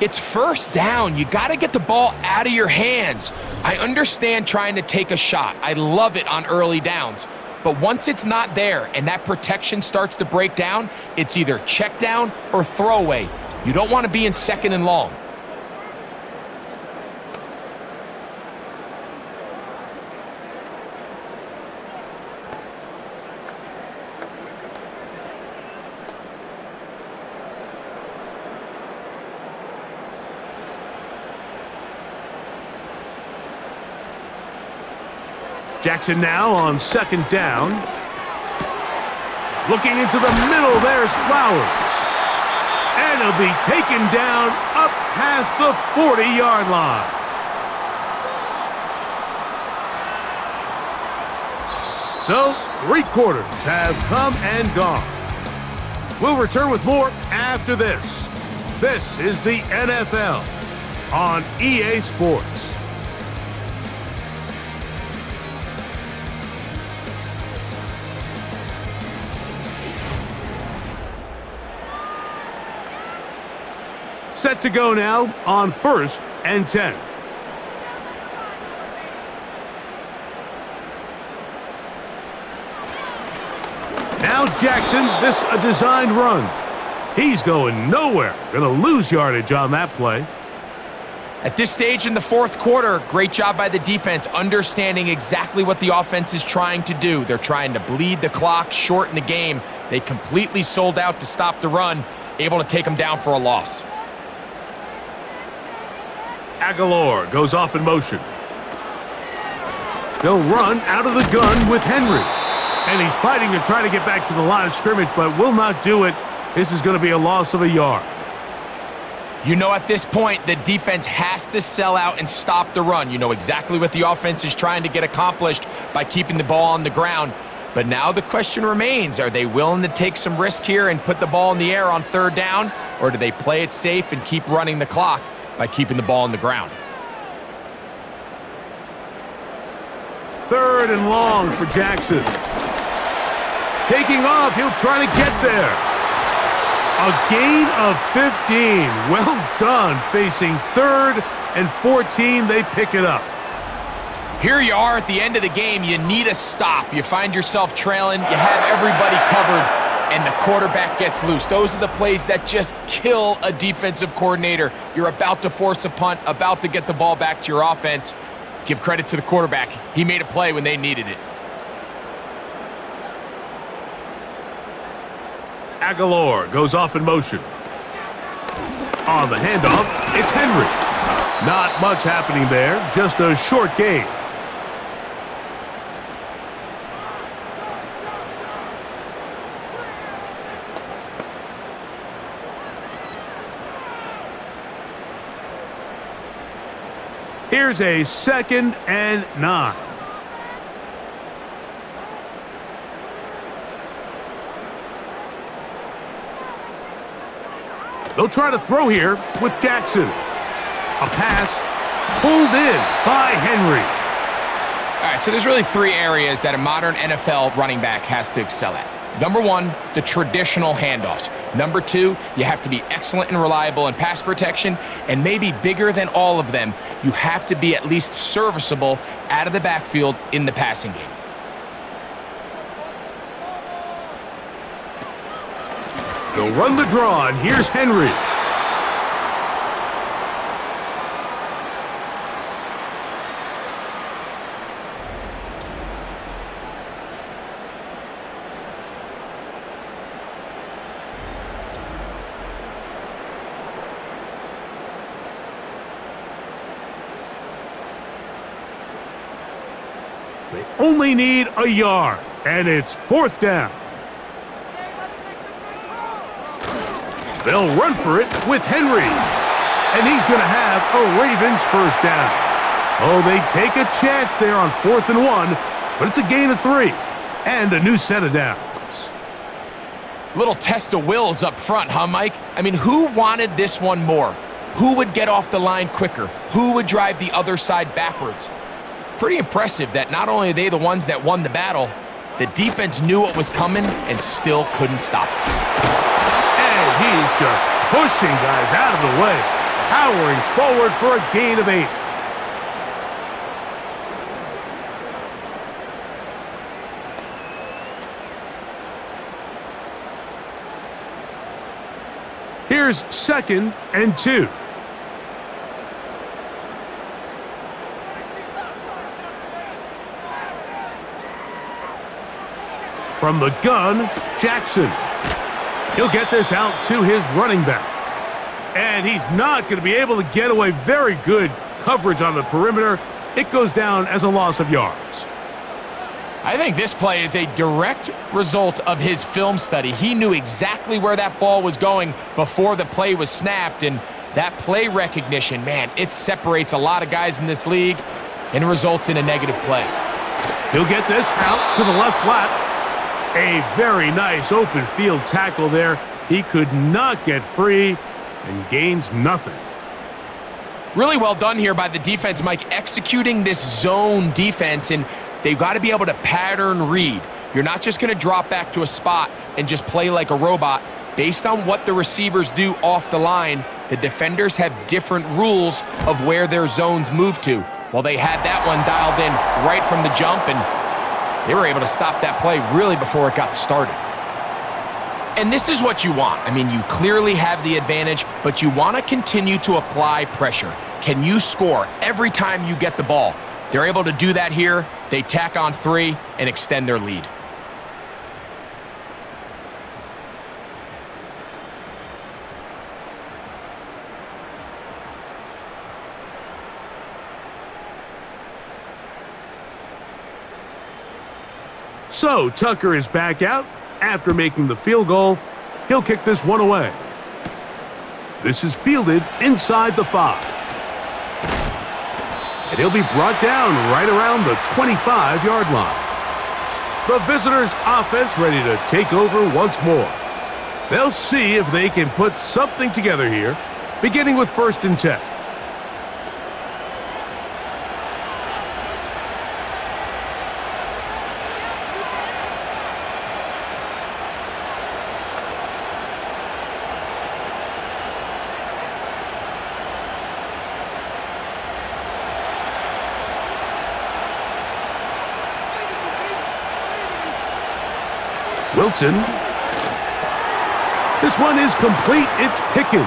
It's 1st down. You got to get the ball out of your hands. I understand trying to take a shot. I love it on early downs. But once it's not there and that protection starts to break down, it's either check down or throwaway. You don't want to be in 2nd and long. Jackson now on 2nd down. Looking into the middle, there's Flowers. And he'll be taken down up past the 40-yard line. So, 3 quarters have come and gone. We'll return with more after this. This is the NFL on EA Sports. Set to go now on 1st and 10. Now Jackson, this a designed run. He's going nowhere. Going to lose yardage on that play. At this stage in the fourth quarter, great job by the defense, understanding exactly what the offense is trying to do. They're trying to bleed the clock, shorten the game. They completely sold out to stop the run, able to take them down for a loss. Aguilar goes off in motion. They'll run out of the gun with Henry. And he's fighting to try to get back to the line of scrimmage, but will not do it. This is going to be a loss of a yard. You know, at this point, the defense has to sell out and stop the run. You know exactly what the offense is trying to get accomplished by keeping the ball on the ground. But now the question remains, are they willing to take some risk here and put the ball in the air on third down? Or do they play it safe and keep running the clock by keeping the ball on the ground? Third and long for Jackson. Taking off, he'll try to get there. A gain of 15. Well done. Facing third and 14, they pick it up. Here you are at the end of the game. You need a stop. You find yourself trailing. You have everybody covered, and the quarterback gets loose. Those are the plays that just kill a defensive coordinator. You're about to force a punt, about to get the ball back to your offense. Give credit to the quarterback. He made a play when they needed it. Aguilar goes off in motion. On the handoff, it's Henry. Not much happening there, just a short gain. Here's a 2nd and 9. They'll try to throw here with Jackson. A pass pulled in by Henry. All right, so there's really 3 areas that a modern NFL running back has to excel at. Number 1, the traditional handoffs. Number 2, you have to be excellent and reliable in pass protection. And maybe bigger than all of them, you have to be at least serviceable out of the backfield in the passing game. They'll run the draw, and here's Henry. They only need a yard, and it's 4th down. They'll run for it with Henry. And he's going to have a Ravens first down. Oh, they take a chance there on 4th and 1, but it's a gain of 3 and a new set of downs. Little test of wills up front, huh, Mike? I mean, who wanted this one more? Who would get off the line quicker? Who would drive the other side backwards? Pretty impressive that not only are they the ones that won the battle, the defense knew what was coming and still couldn't stop it. He's just pushing guys out of the way, powering forward for a gain of 8. Here's 2nd and 2. From the gun, Jackson. He'll get this out to his running back. And he's not going to be able to get away. Very good coverage on the perimeter. It goes down as a loss of yards. I think this play is a direct result of his film study. He knew exactly where that ball was going before the play was snapped. And that play recognition, man, it separates a lot of guys in this league and results in a negative play. He'll get this out to the left flat. A very nice open field tackle there. He could not get free and gains nothing. Really well done here by the defense, Mike, executing this zone defense, and they've got to be able to pattern read. You're not just going to drop back to a spot and just play like a robot. Based on what the receivers do off the line, the defenders have different rules of where their zones move to. Well, they had that one dialed in right from the jump, and they were able to stop that play really before it got started. And this is what you want. I mean, you clearly have the advantage, but you want to continue to apply pressure. Can you score every time you get the ball? They're able to do that here. They tack on 3 and extend their lead. So Tucker is back out after making the field goal. He'll kick this one away. This is fielded inside the 5. And he'll be brought down right around the 25-yard line. The visitors' offense ready to take over once more. They'll see if they can put something together here, beginning with 1st and 10. Wilson. This one is complete. It's Pickens.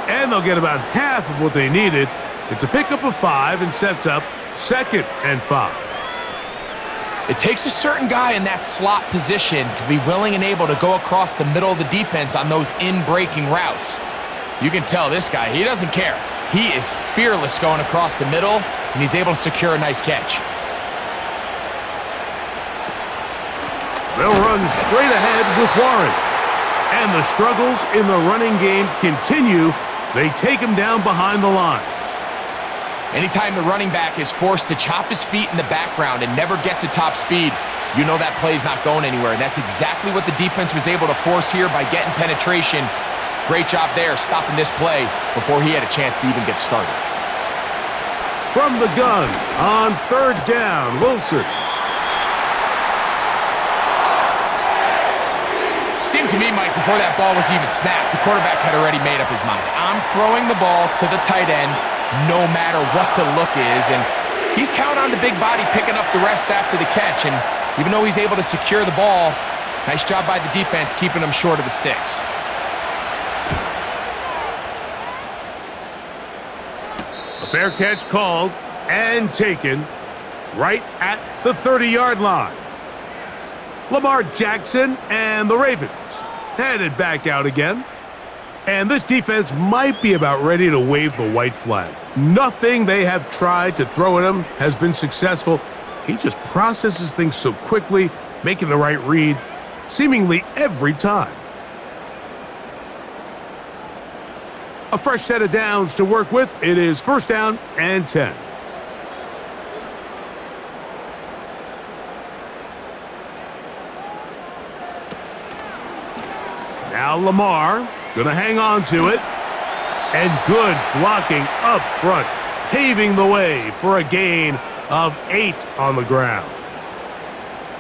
And they'll get about half of what they needed. It's a pickup of 5 and sets up 2nd and 5. It takes a certain guy in that slot position to be willing and able to go across the middle of the defense on those in-breaking routes. You can tell this guy, he doesn't care. He is fearless going across the middle, and he's able to secure a nice catch. They'll run straight ahead with Warren. And the struggles in the running game continue. They take him down behind the line. Anytime the running back is forced to chop his feet in the background and never get to top speed, you know that play's not going anywhere. And that's exactly what the defense was able to force here by getting penetration. Great job there stopping this play before he had a chance to even get started. From the gun on 3rd down, Wilson. Seemed to me, Mike, before that ball was even snapped, the quarterback had already made up his mind. I'm throwing the ball to the tight end no matter what the look is, and he's counting on the big body picking up the rest after the catch, and even though he's able to secure the ball, nice job by the defense keeping him short of the sticks. A fair catch called and taken right at the 30-yard line. Lamar Jackson and the Ravens headed back out again. And this defense might be about ready to wave the white flag. Nothing they have tried to throw at him has been successful. He just processes things so quickly, making the right read, seemingly every time. A fresh set of downs to work with. It is 1st down and 10. Now Lamar gonna hang on to it. And good blocking up front, paving the way for a gain of 8 on the ground.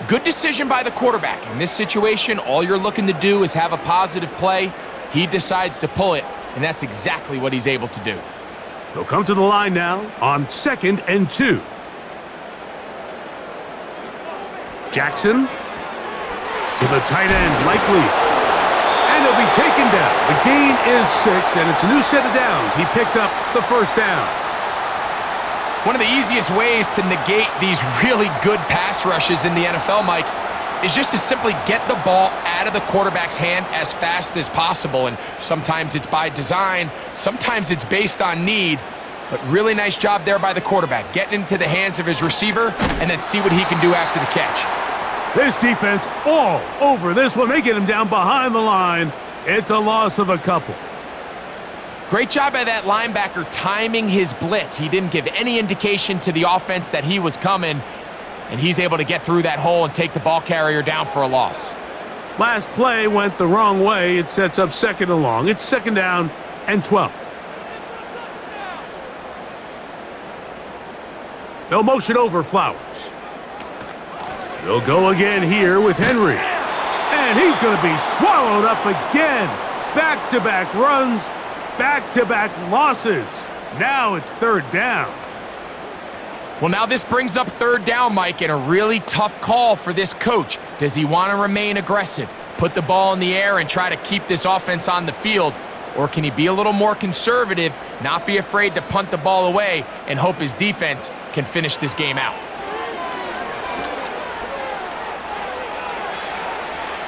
Good decision by the quarterback. In this situation, all you're looking to do is have a positive play. He decides to pull it, and that's exactly what he's able to do. They'll come to the line now on 2nd and 2. Jackson to the tight end, likely. And he'll be taken down. The gain is 6, and it's a new set of downs. He picked up the 1st down. One of the easiest ways to negate these really good pass rushes in the NFL, Mike, is just to simply get the ball out of the quarterback's hand as fast as possible. And sometimes it's by design, sometimes it's based on need, but really nice job there by the quarterback, getting into the hands of his receiver and then see what he can do after the catch. This defense all over this one. They get him down behind the line. It's a loss of a couple. Great job by that linebacker timing his blitz. He didn't give any indication to the offense that he was coming, and he's able to get through that hole and take the ball carrier down for a loss. Last play went the wrong way. It sets up 2nd and long. It's 2nd down and 12. They'll motion over Flowers. They'll go again here with Henry. And he's going to be swallowed up again. Back-to-back runs, back-to-back losses. Now it's 3rd down. Well, now this brings up 3rd down, Mike, and a really tough call for this coach. Does he want to remain aggressive, put the ball in the air and try to keep this offense on the field? Or can he be a little more conservative, not be afraid to punt the ball away, and hope his defense can finish this game out?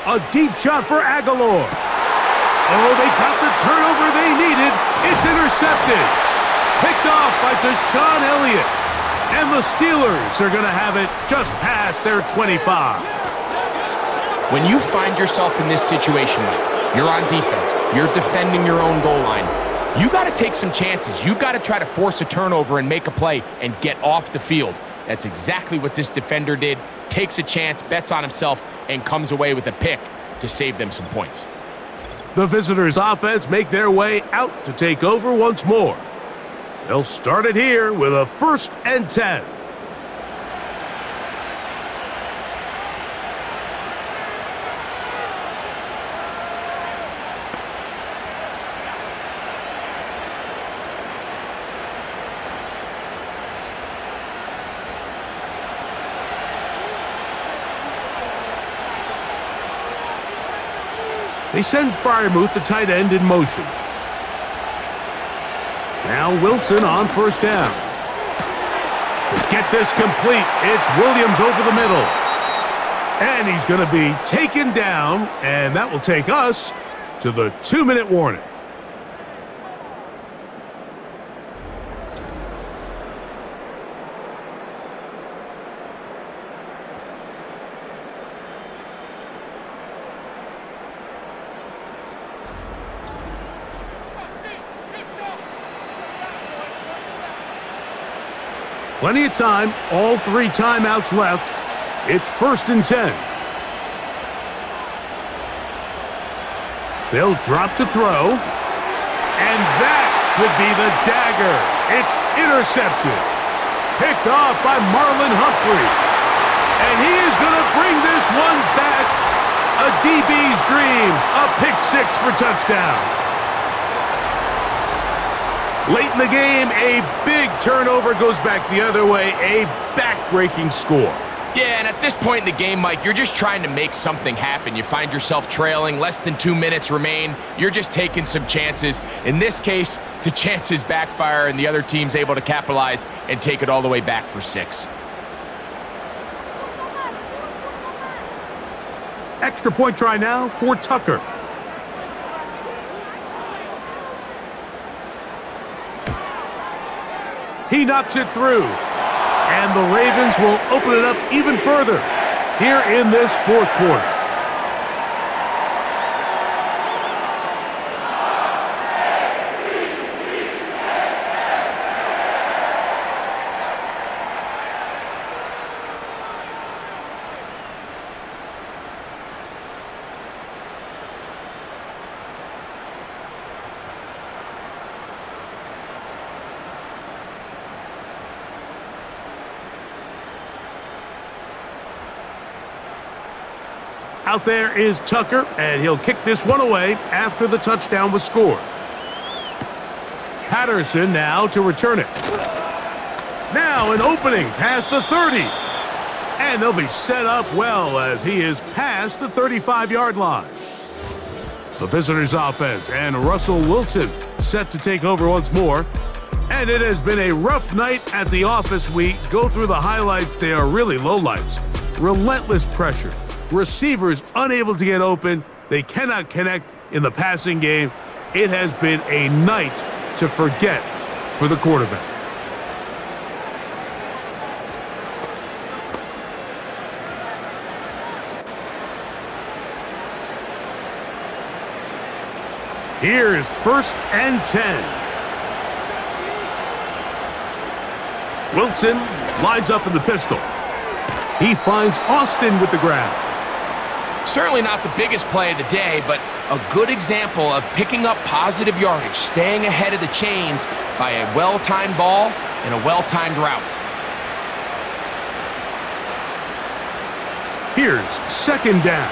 A deep shot for Aguilar. Oh, they got the turnover they needed. It's intercepted. Picked off by Deshaun Elliott. And the Steelers are going to have it just past their 25. When you find yourself in this situation, Mike, you're on defense, you're defending your own goal line, you got to take some chances. You've got to try to force a turnover and make a play and get off the field. That's exactly what this defender did. Takes a chance, bets on himself, and comes away with a pick to save them some points. The visitors' offense make their way out to take over once more. They'll start it here with a 1st and 10. They send Freiermuth, the tight end, in motion. Now Wilson on 1st down. To get this complete, it's Williams over the middle. And he's going to be taken down, and that will take us to the 2-minute warning. Plenty of time, all 3 timeouts left. It's 1st and 10. They'll drop to throw. And that could be the dagger. It's intercepted. Picked off by Marlon Humphrey. And he is going to bring this one back. A DB's dream. A pick 6 for touchdown. Late in the game, a big turnover goes back the other way, a back-breaking score. Yeah, and at this point in the game, Mike, you're just trying to make something happen. You find yourself trailing, less than 2 minutes remain. You're just taking some chances. In this case, the chances backfire, and the other team's able to capitalize and take it all the way back for 6. Extra point try now for Tucker. He knocks it through. And the Ravens will open it up even further here in this 4th quarter. Out there is Tucker, and he'll kick this one away after the touchdown was scored. Patterson now to return it. Now an opening past the 30. And they'll be set up well as he is past the 35-yard line. The visitors' offense and Russell Wilson set to take over once more. And it has been a rough night at the office. We go through the highlights. They are really lowlights. Relentless pressure. Receivers unable to get open. They cannot connect in the passing game. It has been a night to forget for the quarterback. Here's 1st and 10. Wilson lines up in the pistol. He finds Austin with the grab. Certainly not the biggest play of the day, but a good example of picking up positive yardage, staying ahead of the chains by a well-timed ball and a well-timed route. Here's 2nd down.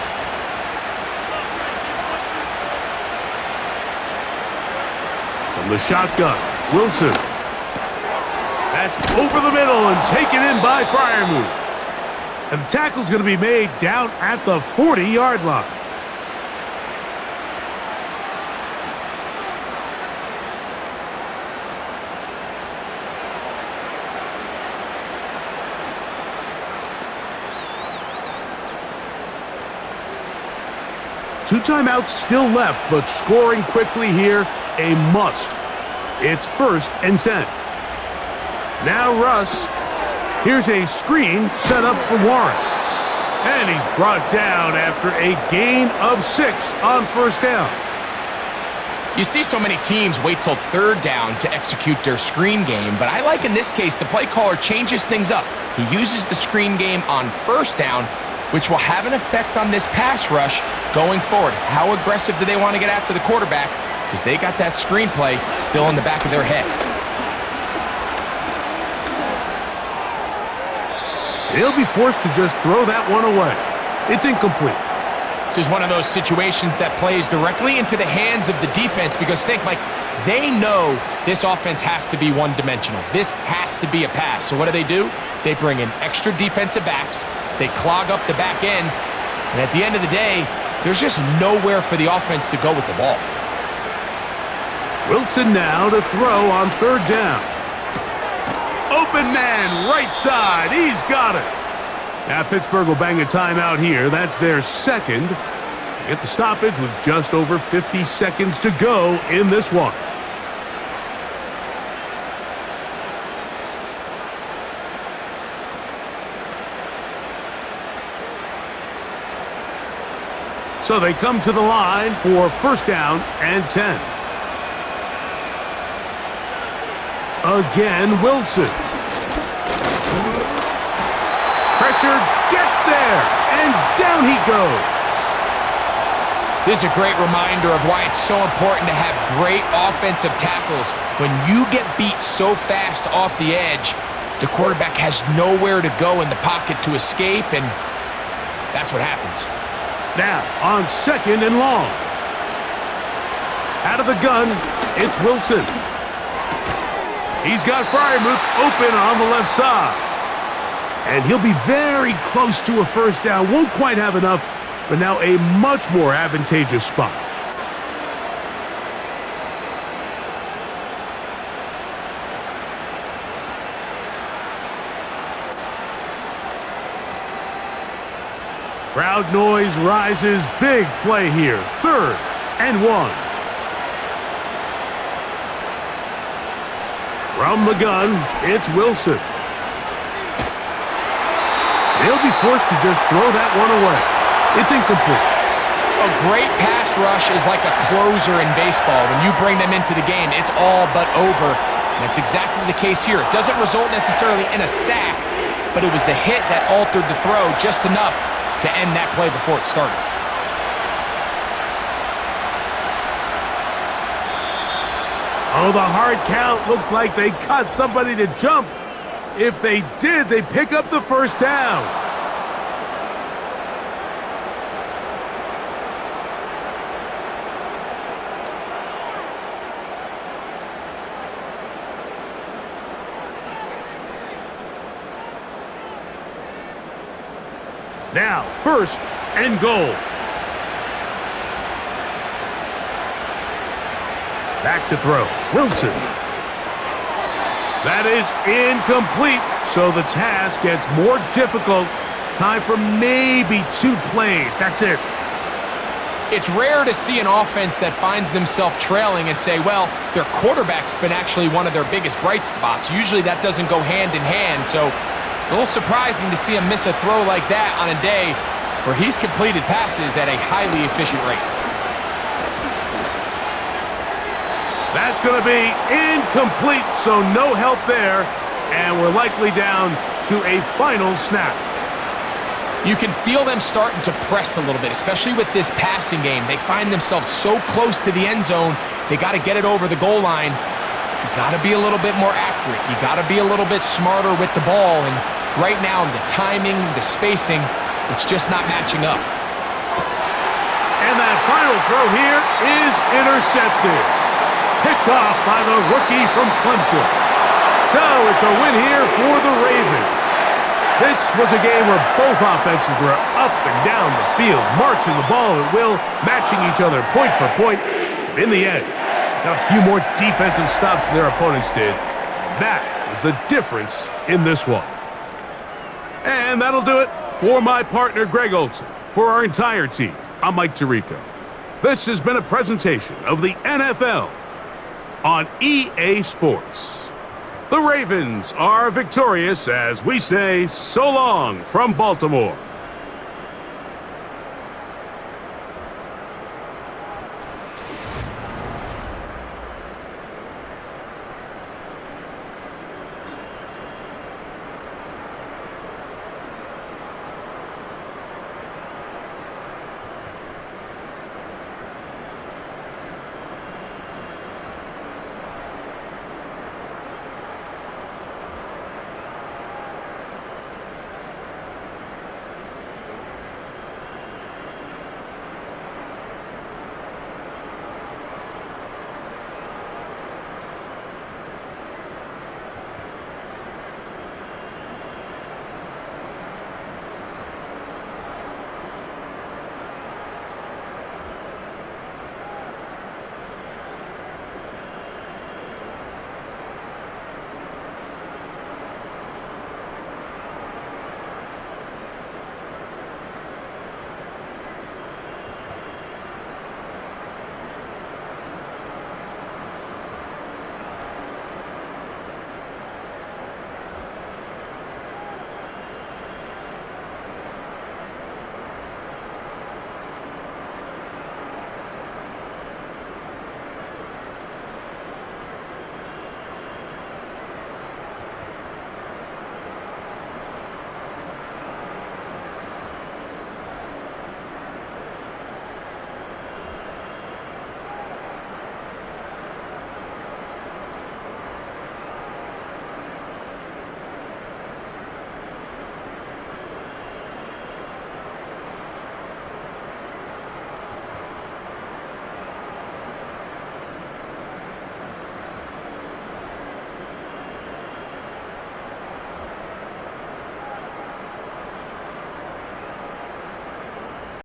From the shotgun, Wilson. That's over the middle and taken in by Freiermuth. And the tackle's going to be made down at the 40-yard line. 2 timeouts still left, but scoring quickly here, a must. It's 1st and 10. Now Russ. Here's a screen set up for Warren. And he's brought down after a gain of 6 on 1st down. You see so many teams wait till 3rd down to execute their screen game, but I like in this case the play caller changes things up. He uses the screen game on 1st down, which will have an effect on this pass rush going forward. How aggressive do they want to get after the quarterback? Because they got that screen play still in the back of their head. He'll be forced to just throw that one away. It's incomplete. This is one of those situations that plays directly into the hands of the defense because think, Mike, they know this offense has to be one-dimensional. This has to be a pass. So what do? They bring in extra defensive backs. They clog up the back end. And at the end of the day, there's just nowhere for the offense to go with the ball. Wilson now to throw on 3rd down. Open man, right side. He's got it. Now Pittsburgh will bang a timeout here. That's their 2nd. Get the stoppage with just over 50 seconds to go in this one. So they come to the line for 1st down and 10. Again, Wilson. Pressure gets there, and down he goes. This is a great reminder of why it's so important to have great offensive tackles. When you get beat so fast off the edge, the quarterback has nowhere to go in the pocket to escape, and that's what happens. Now, on 2nd and long. Out of the gun, it's Wilson. He's got Freiermuth open on the left side. And he'll be very close to a 1st down. Won't quite have enough, but now a much more advantageous spot. Crowd noise rises. Big play here. 3rd and 1. From the gun, it's Wilson. They'll be forced to just throw that one away. It's incomplete. A great pass rush is like a closer in baseball. When you bring them into the game, it's all but over. And that's exactly the case here. It doesn't result necessarily in a sack, but it was the hit that altered the throw just enough to end that play before it started. Oh, the hard count looked like they caught somebody to jump. If they did, they pick up the 1st down. Now, 1st and goal. Back to throw. Wilson. That is incomplete, so the task gets more difficult. Time for maybe 2 plays. That's it. It's rare to see an offense that finds themselves trailing and say, well, their quarterback's been actually one of their biggest bright spots. Usually that doesn't go hand in hand, so it's a little surprising to see him miss a throw like that on a day where he's completed passes at a highly efficient rate. That's going to be incomplete, so no help there, and we're likely down to a final snap. You can feel them starting to press a little bit, especially with this passing game. They find themselves so close to the end zone, they got to get it over the goal line. You got to be a little bit more accurate. You got to be a little bit smarter with the ball, and right now, the timing, the spacing, it's just not matching up. And that final throw here is intercepted. Picked off by the rookie from Clemson. So it's a win here for the Ravens. This was a game where both offenses were up and down the field, marching the ball at will, matching each other point for point. In the end, got a few more defensive stops than their opponents did. And that was the difference in this one. And that'll do it for my partner, Greg Olson. For our entire team, I'm Mike Tirico. This has been a presentation of the NFL on EA Sports. The Ravens are victorious as we say so long from Baltimore.